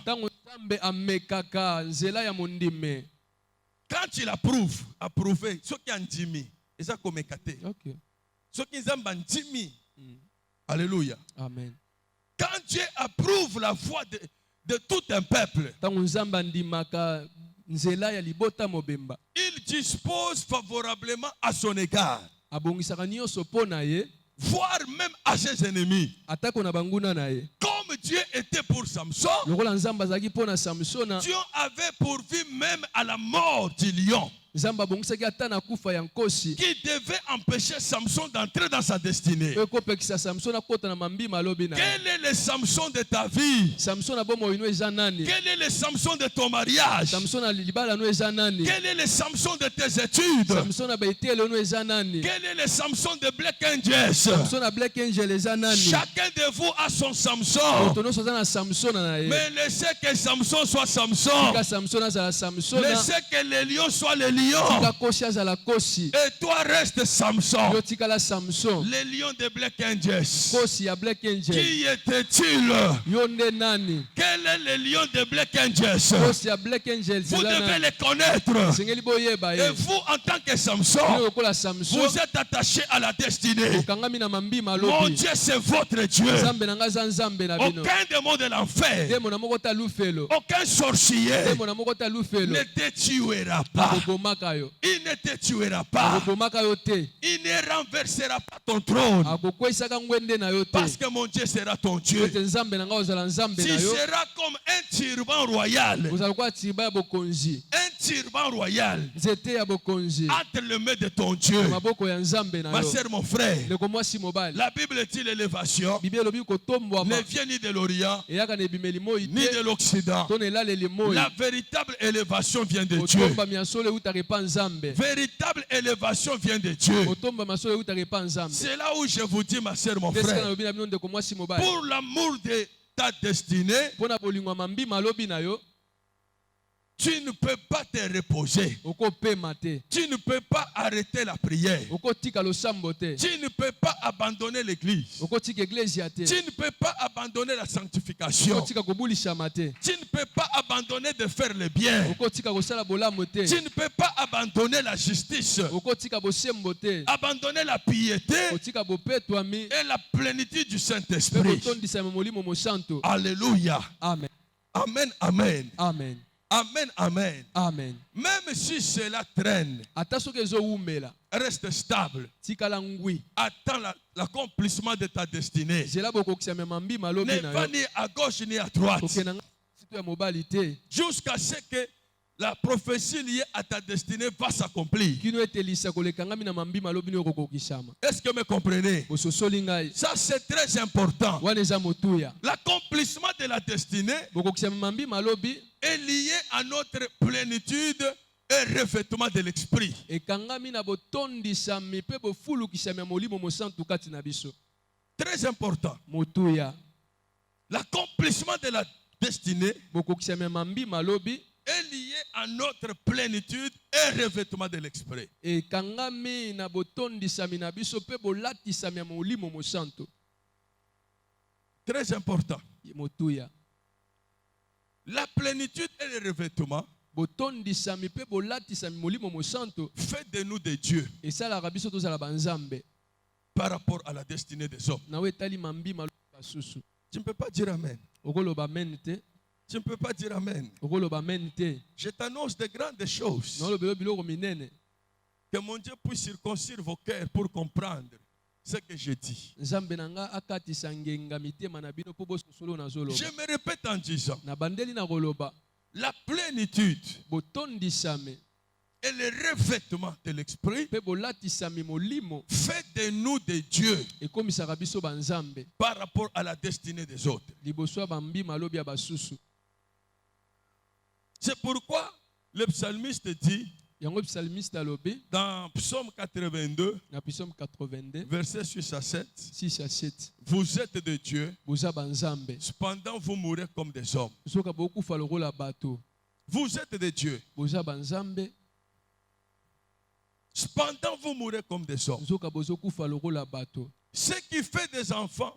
quand il approuve, approuvé, ce qui est intime, et ça comme écaté. Ce qui est intime. Alléluia. Amen. Quand Dieu approuve la voix de tout un peuple, il dispose favorablement à son égard, voire même à ses ennemis. Comme Dieu était pour Samson, Dieu avait pourvu même à la mort du lion. nzambe abongisaki ata na kufa ya nkosi qui devait empêcher Samson d'entrer dans sa destinée. po ekopekisa samson akota na mambima alobi na Quel est le Samson de ta vie? samson na bomoi no eza nani Quel est le Samson de ton mariage? samson na libala no eza nani Quel est le Samson de tes études? samson na baitele no eza nani Quel est le Samson de Black Angels? samson na black angel eza nani Chacun de vous a son Samson. moto nyonso aza na samson na ye Mais laissez que Samson soit Samson. tika samson azala samson Laissez que les lions soient les lions. tika kosi azala kosi Et toi reste Samson. yo tikala samson Les lions de Black Angels. kosi ya black angel Qui était-il? yo nde nani Quel est le lion de Black Angels? kosi ya black angel Vous zela devez nani les connaître. sengeli boyeba Et ye vous, en tant que yo Samson, lokola samson vous êtes attaché à la destinée. okangami na mambima Mon alobi Dieu, c'est votre Dieu. nzambe na ngai aza nzambe na bino Aucun démon de l'enfer, ndemo na moko ta lufelo aucun sorcier ndemo na moko ta lufelo ne te tuera pas. akobomaka yo Il ne te tuera pas. akobomaka yo te Il ne renversera pas ton trône. akokwesaka ngwende na yo te Parce que mon Dieu sera ton Dieu. ete nzambe na ngai ozala nzambe Tu na yo seras comme un turban royal. ozala lokola tiriba ya bokonzi Un turban royal nzete ya bokonzi entre les mains de ton Dieu. maboko ya nzambe na Ma yo sœur, mon frère, ndeko mwasi mobali la Bible dit l'élévation bible elobi kotombwama ne vient ni de l'Orient eyaka na ebimeli moi ni de te l'Occident. to na elaleli moi La véritable élévation vient de Dieu. kotombami ya solo eutaka epa nzambe Véritable élévation vient de Dieu. kotombami ya solo eutaka epa nzambe C'est là où je vous dis, ma sœur, mon nde esika frère, nalobi na bino ndeko mwasi mobali pour l'amour de ta destinée, mpo na bolingo ya mambima alobi na yo tu ne peux pas te reposer. okopema te Tu ne peux pas arrêter la prière. okotika losambo te Tu ne peux pas abandonner l'église. okotika eglezia te Tu ne peux pas abandonner la sanctification. okotika kobulisama te Tu ne peux pas abandonner de faire le bien. okotika kosala bolamu te Tu ne peux pas abandonner la justice, okotika bosembo te abandonner la piété otika bopetwami et la plénitude du mpe Saint-Esprit. kotondisama molimo mosantu Alléluia. amen Amen, amen. amen Amen, amen. amen Même si cela traîne, ata soki ezowumela reste stable. tikala ngwi Attends l'accomplissement de ta destinée. zela bokokisama mambima alobi Ne na va yo ni à gauche ni à droite. kokenda nga sito ya mobali te Jusqu'à ce que la prophétie liée à ta destinée va s'accomplir. kino ete lisako lekangami na mambima alobi no okokokisama Est-ce que vous me comprenez? bososoli ngai Ça, c'est très important. wana eza motuya L'accomplissement de la destinée bokokisama mambima alobi est lié à notre plénitude et revêtement de l'esprit. ekangami na botondisami mpe bofulukisami ya molimo mosantu kati na biso Très important. motuya L'accomplissement de la destinée bokokisami ya mambima alobi est lié à notre plénitude et revêtement de l'esprit. ekangami na botondisami na biso mpe bolatisami ya molimo mosantu Très important. motuya La plénitude et le revêtement botondisami mpe bolatisami molimo mosantu fait de nous des dieux esalaka biso tozala banzambe par rapport à la destinée des hommes. nawe etali mambima basusu Tu ne peux pas dire amen. okoloba amen te Tu ne peux pas dire amen. okoloba amen te Je t'annonce de grandes choses. naolobela biloko minene Que mon Dieu puisse circoncire vos cœurs pour comprendre ce que je dis. nzambe na nga akatisa ngenga mitema na bino mpo bososolo nazoloba Je me répète en disant, na bandeli na koloba la plénitude botondisami et le revêtement de l'esprit mpe bolatisami molimo fait de nous des dieux ekomisaka biso banzambe par rapport à la destinée des autres. liboso ya bambima alobi ya basusu C'est pourquoi le psalmiste dit yango psalmiste alobi dans Psaume 82, na psaume 82 versets 6 à 7, 6 à 7 vous êtes des dieux, boza banzambe cependant vous mourrez comme des hommes. soka bokufa lokola bato Vous êtes des dieux, boza banzambe cependant vous mourrez comme des hommes. soka bozokufa lokola bato Ce qui fait des enfants,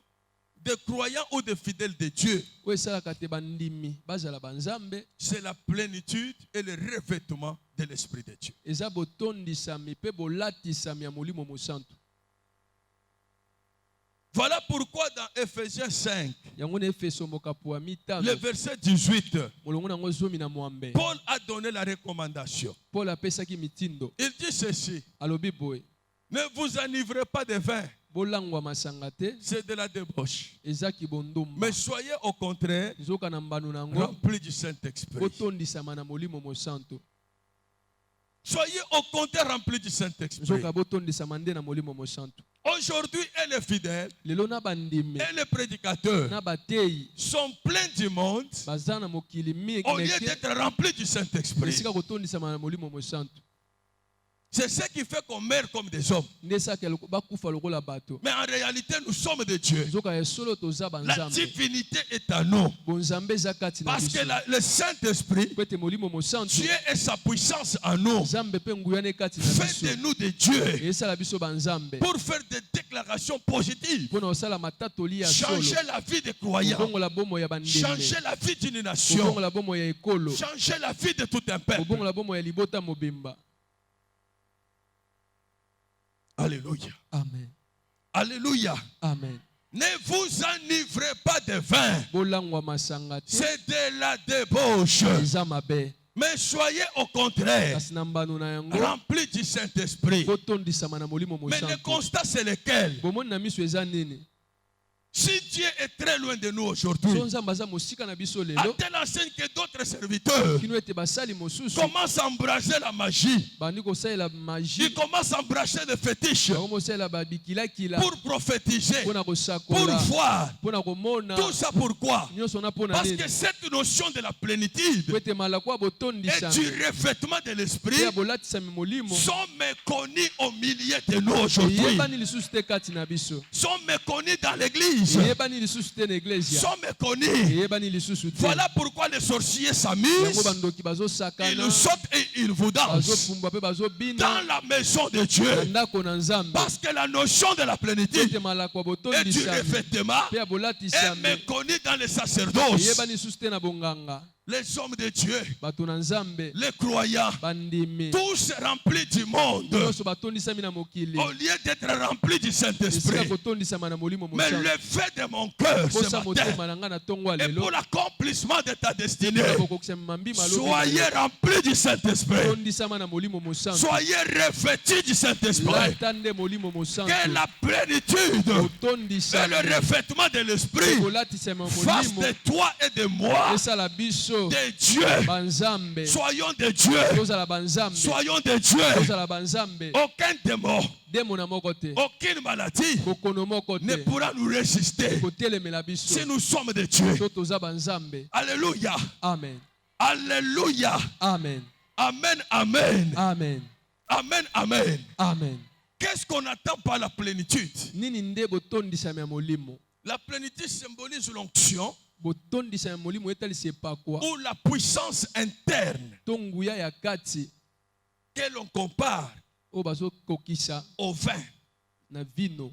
des croyants ou des fidèles de Dieu, oyo esalaka te bandimi bazala banzambe c'est la plénitude et le revêtement de l'Esprit de Dieu. eza botondisami mpe bolatisami ya molimo mosantu Voilà pourquoi dans Ephésiens 5, yango na efeso mokapo ya le mitano verset 18, molongo nango zomi na mwambe Paul a donné la recommandation. paul apesaki mitindo Il dit ceci, alobi boye ne vous enivrez pas de vin, bolangwa masanga te c'est de la débauche. ezaki bondumba Mais soyez au contraire nzoka na mbanu nango remplis du Saint-Esprit. botondisama na molimo mosantu Soyez au contraire remplis du Saint-Esprit. nzoka botondisama nde na molimo mosantu. Aujourd'hui, les fidèles lelo na bandimi et les prédicateurs na bateyi sont pleins du monde baza na mokili au lieu d'être remplis du Saint-Esprit. esika kotondisama na molimo mosantu. C'est ce qui fait qu'on meurt comme des hommes. nde esaka bakufa lokola bato. Mais en réalité, nous sommes de Dieu. nzoka ya solo toza La banzambe. divinité est à nous. bonzambe eza kati na Parce biso. que le Saint-Esprit, po ete molimo mosantu Dieu et sa puissance en nous, nzambe mpe nguya ne kati na fait biso de nous des dieux esala biso banzambe pour faire des déclarations positives. mpona kosala matatoli ya solo Changer la vie des croyants. kobongola bomoi ya bandembe Changer la vie d'une nation. kobongola bomoi ya ekolo Changer la vie de tout un peuple. kobongola bomoi ya libota mobimba. Alléluia. Amen. Alléluia. Amen. Ne vous enivrez pas de vin. bolangwa masanga te C'est de la débauche. eza mabe Mais soyez au contraire kasi na mbano na yango remplis du Saint-Esprit. botondisama na molimo Mais le mosantu. constat, c'est lequel? bomoni na miso eza nini? Si Dieu est très loin de nous aujourd'hui, so nzambe aza mosika na biso à lelo telle enseigne que d'autres serviteurs kino ete basali mosusu commencent à embrasser la magie. bandi kosalela magie Ils commencent à embrasser les fétiches bango mosalela babikilakila pour prophétiser, mpona pour kosakola voir. mpona komona Tout ça pourquoi? nyonso na mpona Parce nini? que cette notion de la plénitude po ete malako ya et botondisami du revêtement de mpe l'esprit ya bolatisami molimo sont méconnus au milieu de nous aujourd'hui. eyebani lisusu te kati na biso, Sont méconnus dans l'église. eyebani lisusu te na eglezia, Sont méconnus. eyebani lisusu te. Voilà pourquoi les sorciers yango s'amusent. bandoki bazosakana Ils sautent et ils vous dansent bazopumbwa mpe bazobina dans la maison de na Dieu. ndako na nzambe. Parce que la notion de la ete plénitude malako ya et du botondisami revêtement mpe ya est bolatisami méconnue dans les sacerdoces. eyebani lisusu te na bonganga. Les hommes de Dieu, bato na nzambe les croyants, bandimi tous remplis du monde, nyonso batondisami na mokili au lieu d'être remplis du esika Saint-Esprit. kotondisama na molimo Mais mosantu. le fait de mon cœur ce kosa matin, motema na ngai na ntongo ya et lelo pour l'accomplissement de ta destinée, kokokisa mambima soyez remplis du Saint-Esprit. tondisama na molimo mosantu. Soyez revêtis du Saint-Esprit. lata nde molimo mosantu Que la plénitude et otondisami le revêtement de l'Esprit kolatisama fasse molimo de toi et de moi esala biso des dieux. banzambe. Soyons des dieux. tozala banzambe, Soyons des dieux. tozala banzambe. Aucun démon, demo na moko te, aucune maladie bokono moko ne te pourra nous résister kotelemela biso si nous sommes des dieux. so toza banzambe. Alléluia. Amen. Alléluia. Amen. Amen. Amen. Amen. Amen. Amen. Amen. Qu'est-ce qu'on attend par la plénitude? nini nde botondisami ya molimo? La plénitude symbolise l'onction botondisami ya molimo etalisi epakwa ou la puissance interne to nguya ya kati que l'on compare oyo bazokokisa au vin. na vino.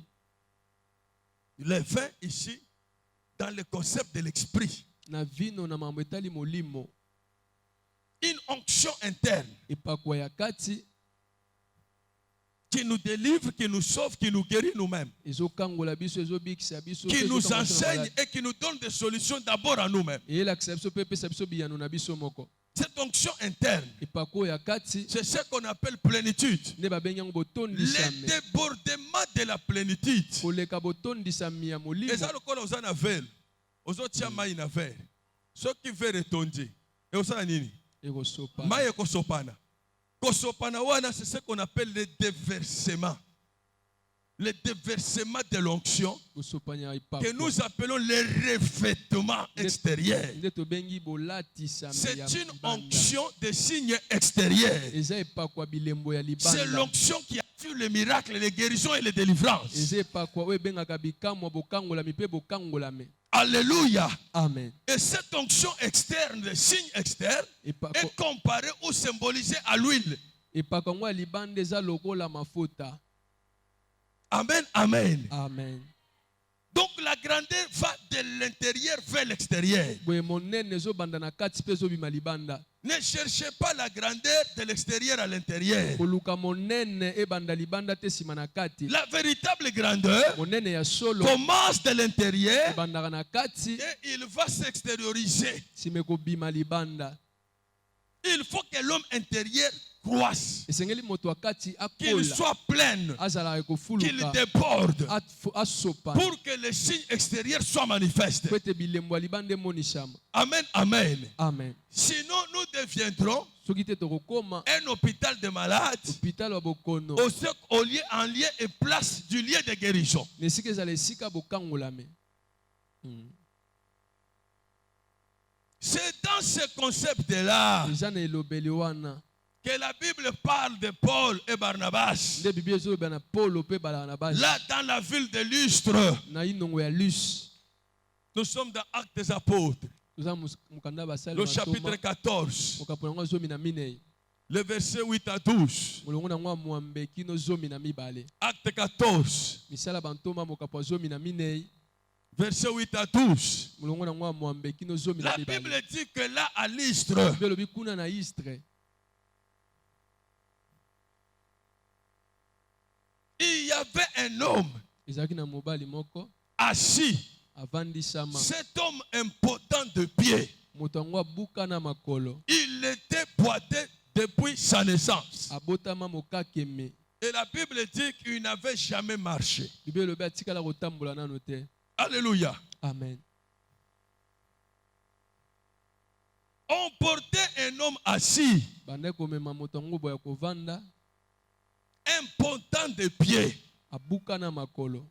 Le vin ici, dans le concept de l'esprit, na vino na mambo etali molimo, une onction interne epakwa ya kati qui nous délivre, qui nous sauve, qui nous guérit nous-mêmes, ezokangola biso, ezobikisa biso, qui nous enseigne et qui nous donne des solutions d'abord à nous-mêmes. eyelakisa biso mpe epesa biso biyano na biso moko. Cette onction interne, epakwa ya kati c'est ce qu'on appelle plénitude. nde babengi yango Le botondisami, débordement de la plénitude. koleka botondisami ya molimo. Et ça, le corps, on a verre. Aux autres, il y a maïna verre. Ce qui veut retondi. Et au sein, nini? ekosopa Maïe kosopana. Kosopana wana, c'est ce qu'on appelle le déversement. Le déversement de l'onction kosopanya que epakwa nous appelons le revêtement extérieur. nde tobengi bolatisami C'est ya une libanda. onction de signes extérieurs. eza epakwa bilembo ya C'est libanda, l'onction qui active les miracles, les guérisons et les délivrances. eza epakwa oyo ebengaka bikamwa bokangolami mpe bokangolami. Alléluia. Amen. Et cette onction externe, le signe externe, Epakwa est comparée ou symbolisée à l'huile. epakwa ngo ya libanda eza lokola mafuta. Amen, amen. Amen. Donc la grandeur va de l'intérieur vers l'extérieur. boye monene ezobanda na kati mpe ezobima libanda. Ne cherchez pas la grandeur de l'extérieur à l'intérieur. koluka monene ebanda libanda te nsima na kati. La véritable grandeur monene ya solo commence de l'intérieur ebandaka na kati et il va s'extérioriser. nsima ekobima libanda. Il faut que l'homme intérieur croisse, esengeli moto ya kati qu'il akola soit plein, azalaka qu'il ekofuluka déborde asopa pour que les signes extérieurs soient manifestes. po ete bilembo ya libanda emonisama. Amen, amen. Amen. Sinon, nous deviendrons soki te tokokoma un hôpital de malades hôpital ya bokono au lieu, en lieu et place du lieu de guérison. na esika ezala esika bokangolame. C'est dans ce concept-là eza na elobeli wana que la Bible parle de Paul et Barnabas. nde biblia ezoloba na paulo mpe barnabasi Là, dans la ville de Lystre, na inongo ya lus. nous sommes dans Actes des Apôtres, toza mokanda basali le chapitre 14, mokapo yango zomi na minei le verset 8 à 12. molongo nango ya mwambe kino zomi na mibale. Acte 14, misala bantoma mokapo ya zomi na minei verset 8 à 12. molongo nango ya mwambe kino zomi na La mibale. Bible dit que là, à Lystre, Biblia elobi kuna na istre il y avait un homme ezalaki na mobali moko assis. avandisama. Cet homme impotent de pied, moto yango abuka na makolo il était boité depuis sa naissance. abotama mokakeme. Et la Bible dit qu'il n'avait jamais marché. Biblia elobi atikala kotambola nano te. Alléluia. Amen. On portait un homme assis, bande komema moto yango boya kovanda impotent de pied, abuka na makolo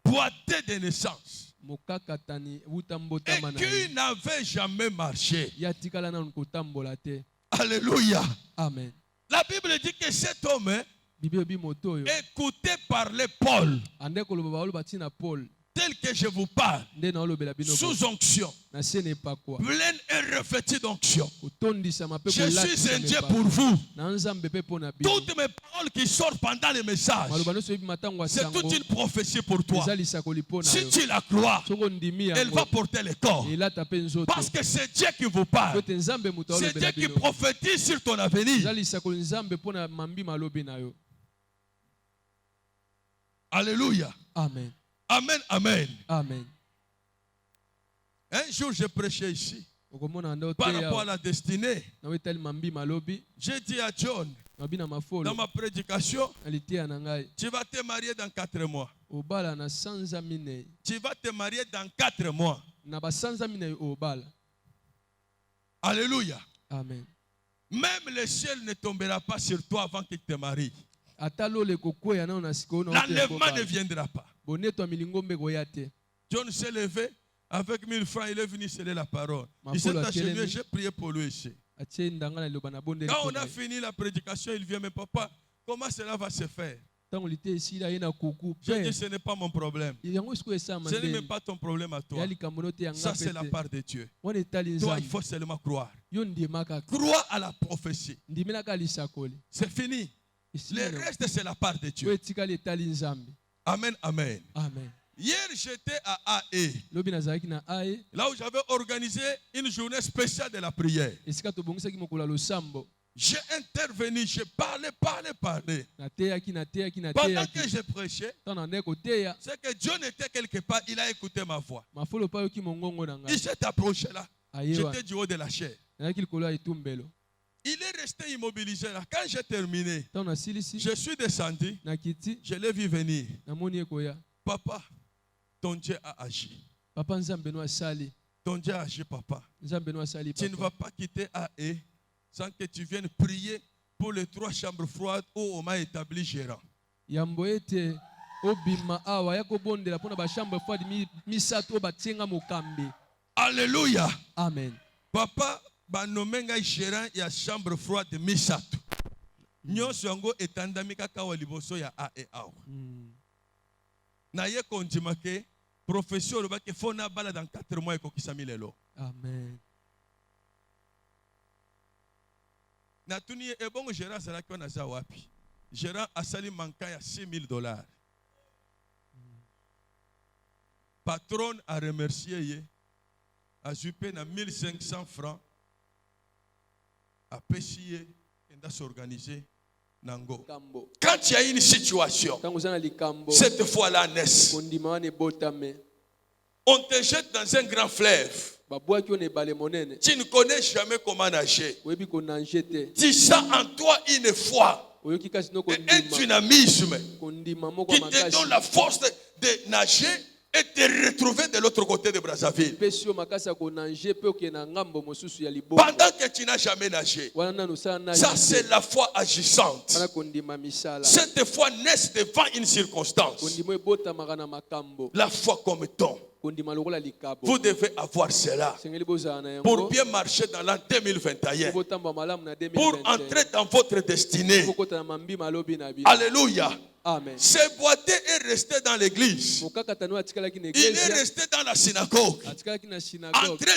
boité de naissance, mokakatani et utambotama na qui n'avait jamais marché. ya tikala nano kotambola te. Alléluia. Amen. La Bible dit que cet homme, Biblia elobi moto oyo écoutait parler Paul, ande koloba baoloba ntina paul tel que je vous parle, nde naolobela bino sous onction, na se na epakwa pleine et revêtue d'onction. kotondisama mpe Je suis un kolatisa Dieu mepakwa. pour vous. na nzambe mpe mpo na bino Toutes mes paroles qui sortent pendant les messages, maloba nyonso ebima ntango ya c'est sango toute une prophétie pour toi. eza lisakoli mpo na Si yo. tu la crois, soki ondimi elle va yango porter le corps. elata mpe nzoto Parce que c'est Dieu qui vous po parle. ete nzambe moto C'est Dieu aolobela qui bino prophétise sur ton eza avenir. lisakoli nzambe mpo na mambi malobi na yo. Alléluia. Amen. Amen, amen. Amen. Un jour, je prêchais ici okomona nde par rapport à oteya la destinée. na wetali mambi malobi J'ai dit à John, mabi na mafolo dans ma prédication, na liteya na ngai tu vas te marier dans 4 mois. obala na sanza minei Tu vas te marier dans 4 mois. na basanza minei obala. Alléluia. Amen. Même le ciel ne tombera pas sur toi avant qu'il te marie. ata lole kokweya nano na sikoyo na L'enlèvement ne viendra pas. bonetwa milingo mbe koya te. John s'est levé avec 1000 francs, il est venu sceller la parole. Ma Il s'est foule a achevé, télé- j'ai prié pour lui ici. atie ndanga na liloba na bondeli Quand mpo on na a ye. fini la prédication, il vient, mais papa, comment cela va se faire? ntango lite esila ye na kuku J'ai dit, mpe ce n'est pas mon problème. yango esiko esama Ce n'est même nde pas ton problème à toi. ya likambo no te Ça, yanga c'est la mpe te part de Dieu. wana etali Toi, il nzambe faut seulement croire. yo ndima kaka Crois à la prophétie. ndimelaka lisakoli C'est fini. esili Le na- reste, c'est la part de oyo Dieu. etikali etali nzambe. Amen, amen. Amen. Hier, j'étais à AE, lobi nazalaki na aye là où j'avais organisé une journée spéciale de la prière. esika tobongisaki mokolo ya losambo J'ai intervenu, j'ai parlé. nateyaki Pendant que je prêchais, ntango na nde koteya c'est que Dieu était quelque part, il a écouté ma voix. mafolo mpe ayoki mongongo na Il ngai s'est approché là. aye wana J'étais du haut de la chair. nazalaki likolo ya etumbelo. Il est resté immobilisé là. Quand j'ai terminé, ntango nasilisi je suis descendu, nakiti je l'ai vu venir. namoni ye koya. Papa, ton Dieu a agi. papa nzambe no asali Ton Dieu a agi, papa. nzambe no asali Tu ne papa. vas pas quitter AE sans que tu viennes prier pour les 3 chambres froides où on m'a établi gérant. yambo ete obima awa ya kobondela mpona bashambre froide misato oyo batienga mokambi. Alléluia. Amen. Papa, banomé ngai gérant ya chambre froide misato. Nyonso yango etandami kaka wa liboso ya AE awa. Na ye kondima ke professeur olobaki fo na bala dans 4 mois ekokisami lelo. Amen. Natuni ye ebongo gérant azalaki wana aza wapi? Gérant asali manka ya $6,000. Patron a remercié ye. Azwi mpe na 1500 francs. Apesi ye enda s'organiser nango. Likambo. Quand il y a une situation, Ntango oza na likambo cette fois-là naisse. kondima wana ebotame On te jette dans un grand fleuve. babwaki yo na ebale monene Tu ne connais jamais comment nager. oyebi konange te Tu sens en toi une foi, oyoki kasi no un kondima dynamisme kondima moko qui ya te donne makasi la force de nager et te retrouver de l'autre côté de Brazzaville. Pendant que tu n'as jamais nagé. Ça, c'est la foi agissante. Cette foi naît devant une circonstance. La foi comme don. Vous devez avoir cela pour bien marcher dans l'an 2021, pour entrer dans votre destinée. Alléluia. Amen. Ce boité est resté dans l'église. Il est resté dans la synagogue en train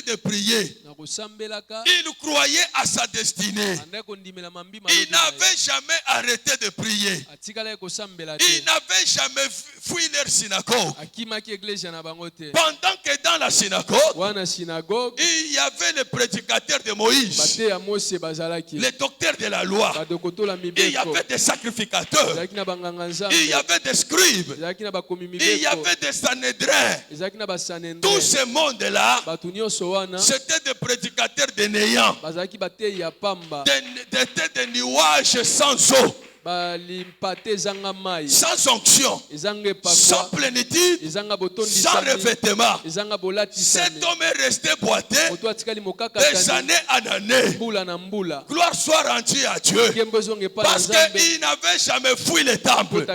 de prier. Il croyait à sa destinée. Il n'avait jamais arrêté de prier. Il n'avait jamais fui leur synagogue. Pendant que dans la synagogue, il y avait le prédicateur de Moïse, le docteur de la loi. Il y avait des sacrificateurs. Il y avait des scribes. Il y avait des sanédrins. Tout ce monde-là, c'était des prédicateurs de néant. Des nuages sans eau. Sans onction, sans plénitude, sans revêtement. Cet homme est resté boité des années en année. Gloire soit rendue à Dieu. Parce qu'il n'avait jamais fui le temple.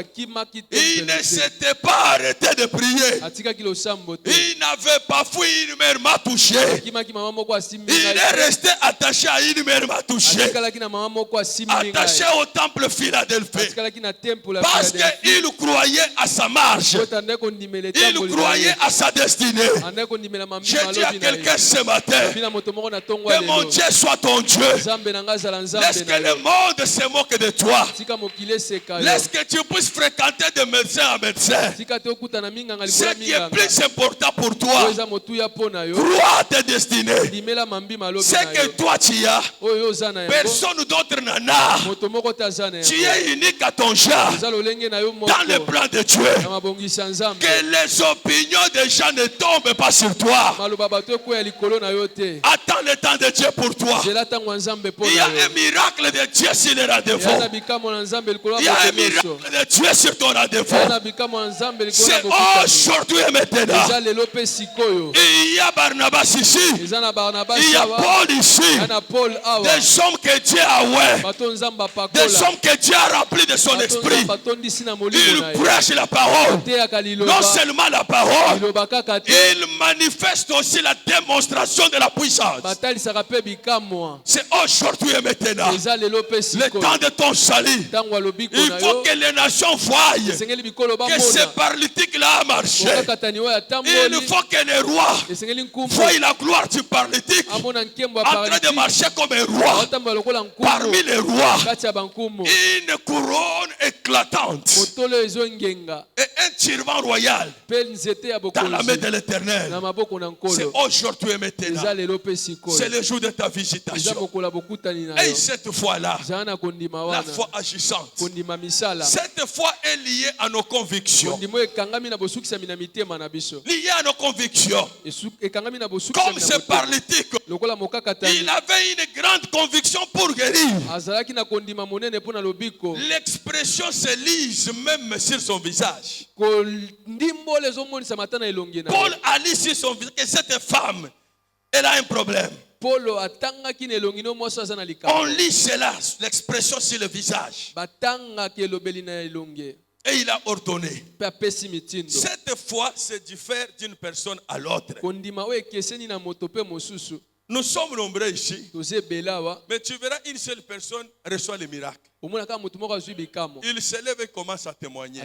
Il ne s'était pas arrêté de prier. Il n'avait pas fui, une mère m'a touché. Il est resté attaché à une mère m'a touché. Attaché au temple Philadelphie. Parce qu'il croyait à sa marche. Il croyait à sa destinée. Je dis à quelqu'un ce matin que mon Dieu soit ton Dieu. Laisse que le monde se moque de toi. Laisse que tu puisses fréquenter de médecin en médecin. Ce qui est plus important pour toi, crois à tes destinées. Ce que toi tu as, personne d'autre n'en a. Tu es unique à ton genre dans le plan de Dieu. Que les opinions des gens ne tombent pas sur toi. Attends le temps de Dieu pour toi. Il y a un miracle de Dieu sur le rendez-vous. Il y a un miracle de Dieu sur ton rendez-vous. C'est aujourd'hui et maintenant. Il y a Barnabas ici. Il y a Paul ici. Des hommes que Dieu a des hommes que Dieu a remplis de son esprit. Il prêche la parole. Non seulement la parole, il manifeste aussi la démonstration de la puissance. C'est aujourd'hui et maintenant. Le temps de ton salut. Il faut que les nations voient que ce paralytique-là a marché. Il faut que les rois voient la gloire du paralytique en train de marcher comme un roi parmi les rois. Une couronne éclatante et un turban royal dans la main de l'Éternel. C'est aujourd'hui et maintenant. C'est le jour de ta visitation. Et cette fois-là, la foi agissante, cette foi est liée à nos convictions. Liée à nos convictions. Comme ce paralytique, il avait une grande conviction pour guérir. L'expression se lise même sur son visage. Paul a lu sur son visage que cette femme, elle a un problème. On lit cela, l'expression sur le visage. Et il a ordonné. Cette foi se diffère d'une personne à l'autre. Nous sommes nombreux ici. Mais tu verras, une seule personne reçoit le miracle. Il se lève et commence à témoigner.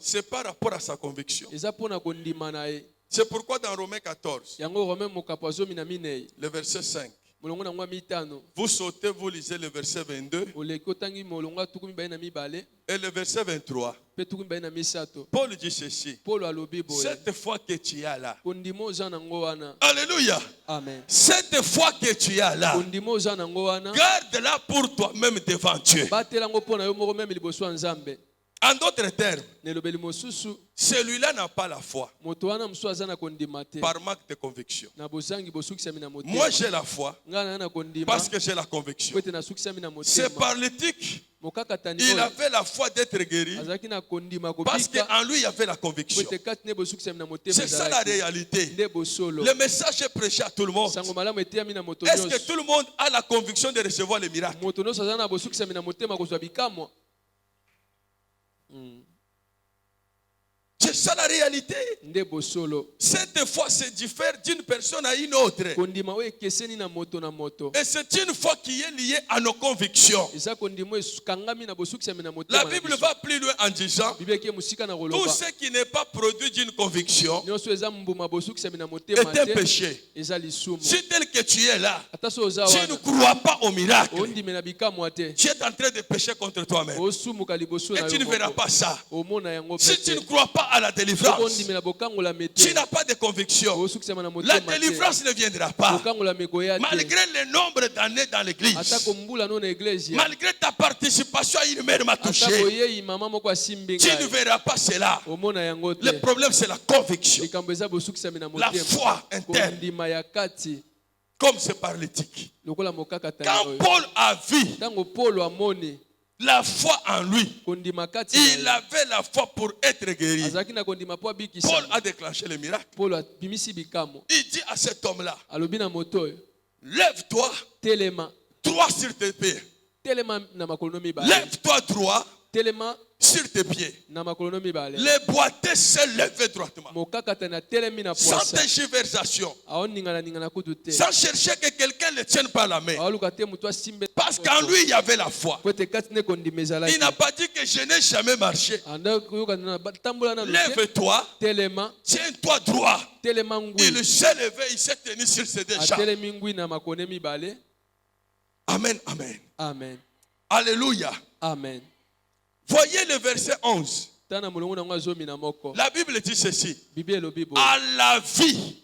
C'est par rapport à sa conviction. C'est pourquoi dans Romains 14, le verset 5, vous sautez, vous lisez le verset 22 et le verset 23. Paul dit ceci. Cette foi que tu as là. Alléluia. Amen. Cette foi que tu as là, garde-la pour toi-même devant Dieu. En d'autres termes, celui-là n'a pas la foi par manque de conviction. Moi j'ai la foi parce que j'ai la conviction. Ce paralytique mokakatani Il oyo avait la foi d'être guéri azalaki na kondima parce kobika qu'en lui il y avait la po conviction. ete kati ne bosukisami na motema C'est ça la ezalaki réalité. nde bosolo Le message est prêché à tout le monde. sango malamu eteyami na moto Est-ce que nyonso tout le monde a la conviction de recevoir les miracles? moto nyonso aza na bosukisami na motema kozwa bikamwa. C'est ça la réalité. Nde bosolo Cette foi se diffère d'une personne à une autre. kondima oyo ekeseni na moto na moto Et c'est une foi qui est liée à nos convictions. eza kondima oyo ekangami na bosukisami na La motema na Bible biso. va plus loin en disant Bible eke mosika na tout koloba ce qui n'est pas produit d'une conviction nyonso eza mbuma bosukisami na motema est un te péché. eza lisumu. Si tel que tu es là, Ata so oza tu ne wana crois pas au miracle, ondimela bikamwa te tu es en train de pécher contre toi-même. osumuka liboso Et na tu ne yo verras moko. pas ça. Omona yango Si tu ne pete crois pas à la délivrance, ondimela bokangola tu mete n'as pas de conviction. osukisama na La motema te délivrance ne viendra pas. bokangola mekoya te Malgré le nombre d'années dans l'église, atako mbula no na eglise malgré ta participation à une mère m'a touché, atako yei mama moko asimbi tu ne ngai verras pas cela. omona yango Le te problème, c'est la conviction. likambo eza bosukisami na La motema foi interne, kondima ya kati comme ce paralytique. lokola mokakatani Quand oyo Paul a vu ntango polo amoni la foi en lui, kondima kati il na ye, avait la foi pour être guéri. azalaki na kondima mpo Paul abikisa a déclenché le miracle. polo abimisi bikamo Il dit à cet homme-là, alobi na moto oyo lève-toi telema droit sur tes pieds. telema na makolo no mibale Lève-toi droit telema sur tes pieds. na makolo no mibale Le boiteux s'est levé droitement. mokakatani atelemi na Sans poasa tergiversation. aoningana kutu te Sans chercher que quelqu'un le tienne par la main. aoluka te moto asimbe Parce qu'en lui, il y avait la foi. po ete kati nde kondima ezalaki Il n'a pas dit que je n'ai jamais marché. anda koyokana na tambola nano te Lève-toi, telema tiens-toi droit. telema ngwi Il s'est levé, il s'est tenu sur ses deux jambes. atelemi ngwi na makone mibale. Amen, amen. Amen Alléluia. amen. Voyez le verset 11. Tana mulungu nango azomi na moko La Bible dit ceci. Bible elobi boye À la vie.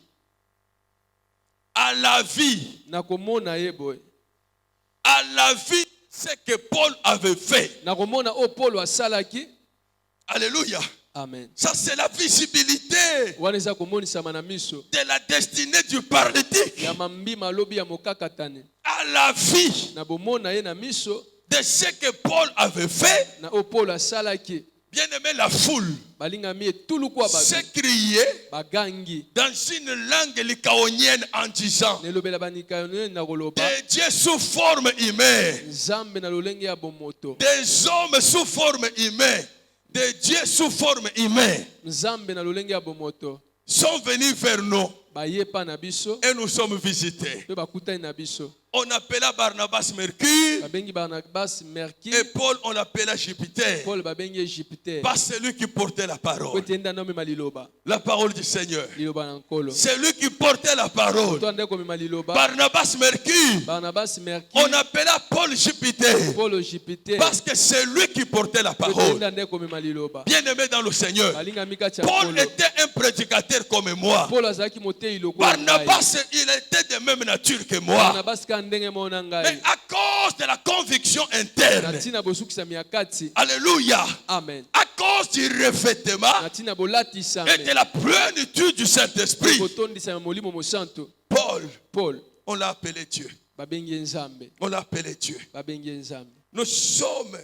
À la vie. nakomona ye boye À la vie, ce que Paul avait fait. nakomona oyo Polo asalaki. Alléluia. Amen. Ça, c'est la visibilité wana eza komonisama na miso de la destinée du paralytique. ya mambima alobi ya mokakatani À la vie na bomona ye na miso de ce que Paul avait fait. na oyo Polo asalaki. Bien aimé, la foule balingami etuluku ya bato s'écriait bagangi dans une langue lycaonienne en disant nelobela banikayoni na koloba des dieux sous forme humaine, nzambe na lolenge ya bomoto des hommes sous forme humaine, des dieux sous forme humaine nzambe na lolenge ya bomoto sont venus vers nous baye pa na biso et nous sommes visités. mpe bakutani na biso. On appela Barnabas Mercure babengi Barnabas et Mercure, Paul on l'appela Jupiter. Paul babengi Jupiter. Pas celui qui portait la parole. po ete nda nomema liloba La parole du Seigneur. liloba na nkolo C'est lui qui portait la parole. to nde komema liloba. Barnabas Mercure. Barnabas On Mercure, appela Paul Jupiter. Paul Jupiter, Parce que c'est lui qui portait la po ete parole. nda nde komema liloba. Bien aimé dans le Seigneur. balingami kati ya Paul nkolo. était un prédicateur comme moi. Paul azalaki motei lokola ngai. Barnabas, il était de même nature que moi. Barnabas ka ndenge mona Mais ngai à cause de la conviction na interne. ntina bosukisami ya kati. Alléluia. Amen. À cause du revêtement na ntina bolatisami et de la plénitude du Saint-Esprit. botondisami molimo mosantu. Paul, Paul on l'a appelé Dieu. babengi ye nzambe, On l'a appelé Dieu. babengi ye nzambe. Nous sommes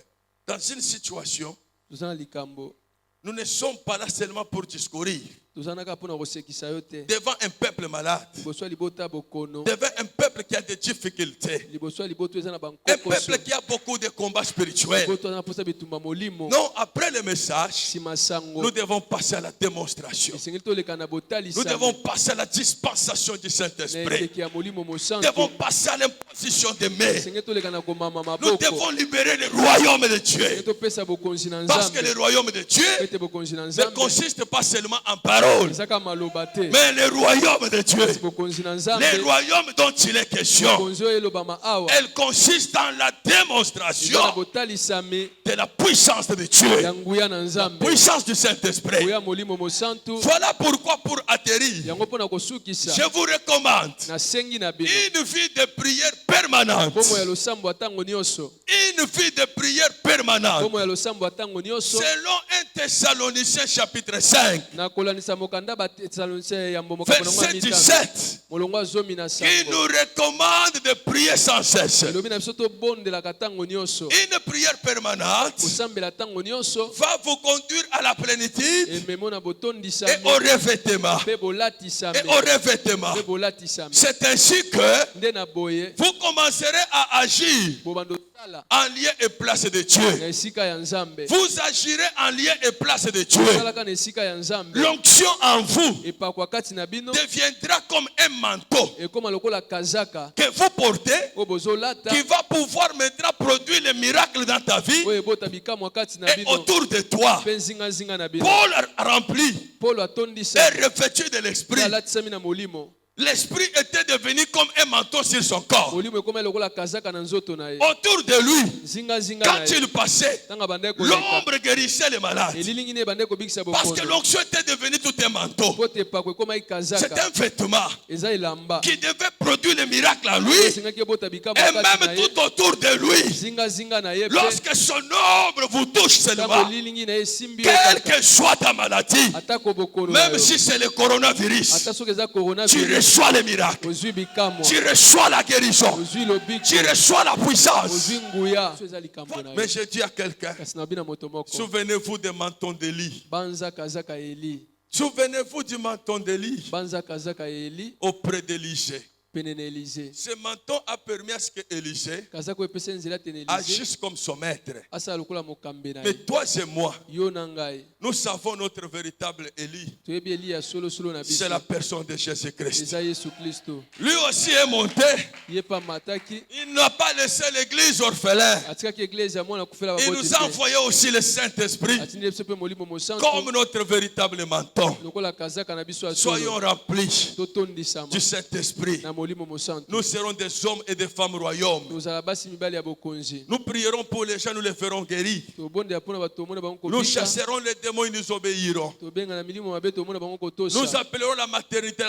dans une situation, toza na likambo nous ne sommes pas là seulement pour discourir toza naka mpona kosekisa yo te devant un peuple malade, liboso ya libota bokono, devant un peuple qui a des difficultés, liboso ya liboto eza na un bankokoso, peuple qui a beaucoup de combats spirituels. liboto aza na mposa bitumba molimo. Non, après le message, Nsima sango nous devons passer à la démonstration. esengeli toleka na Nous devons botalisami passer à la dispensation du na Saint-Esprit. ekeke ya molimo Nous mosantu. devons passer à l'imposition des mains. esengeli toleka na komama Nous maboko, devons libérer le royaume de esengeli Dieu. topesa bokonzi na Parce que le nzambe. royaume de Dieu ete bokonzi na ne nzambe consiste pas seulement en paroles, ezaka maloba te, mais le royaume de Dieu, kasi bokonzi na le nzambe, royaume dont il est question, bokonzi oyo elobama awa elle consiste en la eza na démonstration botalisami de la puissance de Dieu, ya nguya na nzambe, puissance du Saint-Esprit. nguya molimo mosantu. Voilà pourquoi pour atterrir, yango mpona kosukisa je vous recommande nasengi na bino une vie de prière permanente. Bomoi ya losambo atango nyonso. Une vie de prière permanente. Bomoi ya losambo atango nyonso. Selon 1 Thessaloniciens chapitre 5, Na kolanisa mokanda ba Thessaloniciens ya mbomo verset 17, molongo azomi na qui sango. nous recommande de prier sans cesse. Elobi na biso to bondelaka tango nyonso. Une prière permanente Kosambela tango nyonso. va vous conduire à la plénitude Ememo na botondisa et au revêtement. pe bolatisa Et au revêtement. pe bolatisa. C'est ainsi que Nde na boye vous commencerez à agir bobando sala en lieu et place de na Dieu. esika ya Nzambe. Vous agirez en lieu et place de Dieu. Salaka na esika ya Nzambe. L'onction en vous Epakwa kati na bino deviendra comme un manteau ekoma lokola kazaka que vous portez, oyo bozolata qui va pouvoir maintenant produire les miracles dans ta vie oyo ebota bikamwa kati na et bino autour de toi. mpe nzingazinga na bino. Paul a rempli Paulo et atondisa revêtu de l'esprit. alatisami na molimo. L'esprit était devenu comme un manteau sur son corps. Molimo ekoma lokola kazaka na nzoto na ye. Autour de lui, Nzingazinga na quand ye il passait, tanga bandai koleka l'ombre guérissait les malades. elilingi ne bandai kobikisa Parce que bokono l'onction était devenue tout un manteau. po te epakwa ekoma C'est kazaka un vêtement eza elamba qui devait produire les miracles en lui esengaki ebota bikamwa et kati na même ye tout autour de lui. zingazinga na ye mpe Lorsque son ombre vous touche ntango seulement, elilingi na ye esimbi yo quelle kaka que soit ta maladie, atako bokono na même yo si c'est le coronavirus, ata soki eza tu coronavirus reçois les miracles, ozwi bikamwa tu reçois la guérison, ozwi lobiko tu reçois la puissance. ozwi nguya so eza likambo na Mais yo je dis à quelqu'un, kasi na bina moto moko souvenez-vous des mentons d'Élie. banza kazaka ya eli Souvenez-vous du menton d'Élie banza kazaka ya eli auprès d'Élisée. pene na Élisée. Ce menton a permis à ce que Élisée kazaka epesa nzela te na Élisée agisse comme son maître. asala lokola mokambi na Mais ye. toi et moi, Yo na ngai nous savons notre véritable Élie. toyebi eli ya solosolo na C'est la biso personne de Jésus-Christ. eza Yesu Kristo. Lui aussi est monté. Ye pa mataki Il n'a pas laissé l'église orphelin. atikaki eglise ya mwana kufela Il baboti nous a te. envoyé aussi le Saint-Esprit atindi biso mpe molimo mosantu comme notre véritable menton. lokola kazaka na biso ya Soyons solo remplis totondisama du Saint-Esprit. na molimo mosantu. Nous serons des hommes et des femmes royaumes. tozala basi mibali ya bokonzi Nous prierons pour les gens, nous les ferons guérir. tobondela mpona bato tomona bango Nous kobika chasserons les démons, ils nous obéiront. tobenga na milimo mabe tomona bango Nous kotosa appellerons la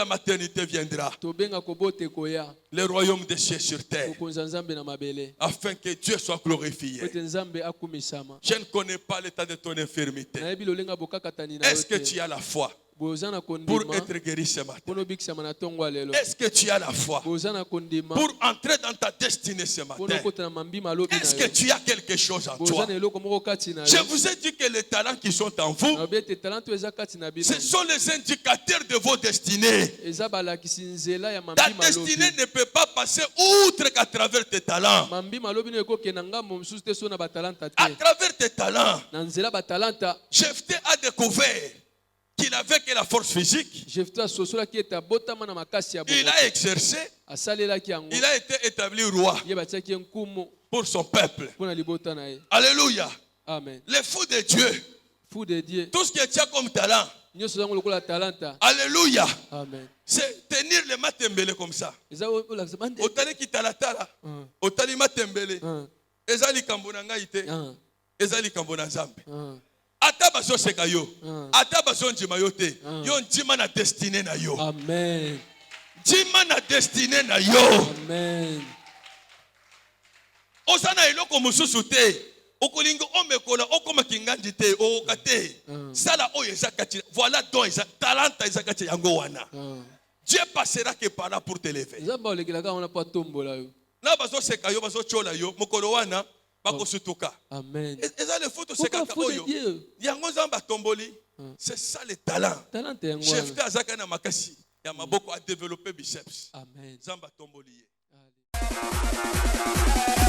maternité viendra. tobenga kobote koya Le royaume des cieux sur terre. bokonzi ya nzambe na mabele Afin que Dieu soit glorifié. ete nzambe akumisama. Je ne connais pas l'état de ton infirmité. nayebi lolenga bokakatani na yo Est-ce que te tu as la foi boza na pour kondima être guéri ce matin? mpona obikisama na ntongo ya lelo Est-ce que tu as la foi boza na kondima pour entrer dans ta destinée ce mpona matin? okota na mambima alobi Est-ce na que yo tu as quelque chose en boza toi? na eloko moko kati na Je yo vous ai dit que les talents qui sont en vous, nayobi ete talento eza kati na bino ce sont les indicateurs de vos destinées. eza balakisi nzela ya Ta mambima destinée alobi ne peut pas passer outre qu'à travers tes talents. mambima alobi no ekokenda ngambo mosusu te so na batalanta À te travers tes talents, na nzela batalanta Jephthé a découvert qu'il avait que la force physique. jefte asosolaki ete abotama na makasi ya Il bomo a exercé, asalelaki yango il a été établi roi ye batiaki ye nkumu pour son peuple. mpona libota na ye. Alléluia. Amen. Les fous de Dieu, Fou de Dieu tout ce que tu as comme talent, nyonso zango lokola talanta. alléluia, Amen. c'est tenir les matembele comme ça. eza olakisa bande Otali kitalatala, otali matembele, eza likambo na ngai te, eza likambo na Nzambe. Ata bazoseka yo, ata bazondima yo te, yo ndima na destinée na yo. Amen. Ndima na destinée na yo. Amen. Osana eloko mosusu te. Okolingo omekola okoma kinganji te okoka te. Sala oyo eza kati. Voilà donc eza talenta eza kati yango wana. Dieu passera que par là pour t'élever. Nzamba olekelaka wana po atombola yo. Na bazoseka yo bazochola yo mokolo wana bakosutuka. Amen. Eza le foto sekaka oyo. Yango Nzamba tomboli. C'est ça le talent. Talente yango Jephthé wana. azaka na makasi ya maboko a développé biceps. Amen. Nzamba tomboli ye. Allez.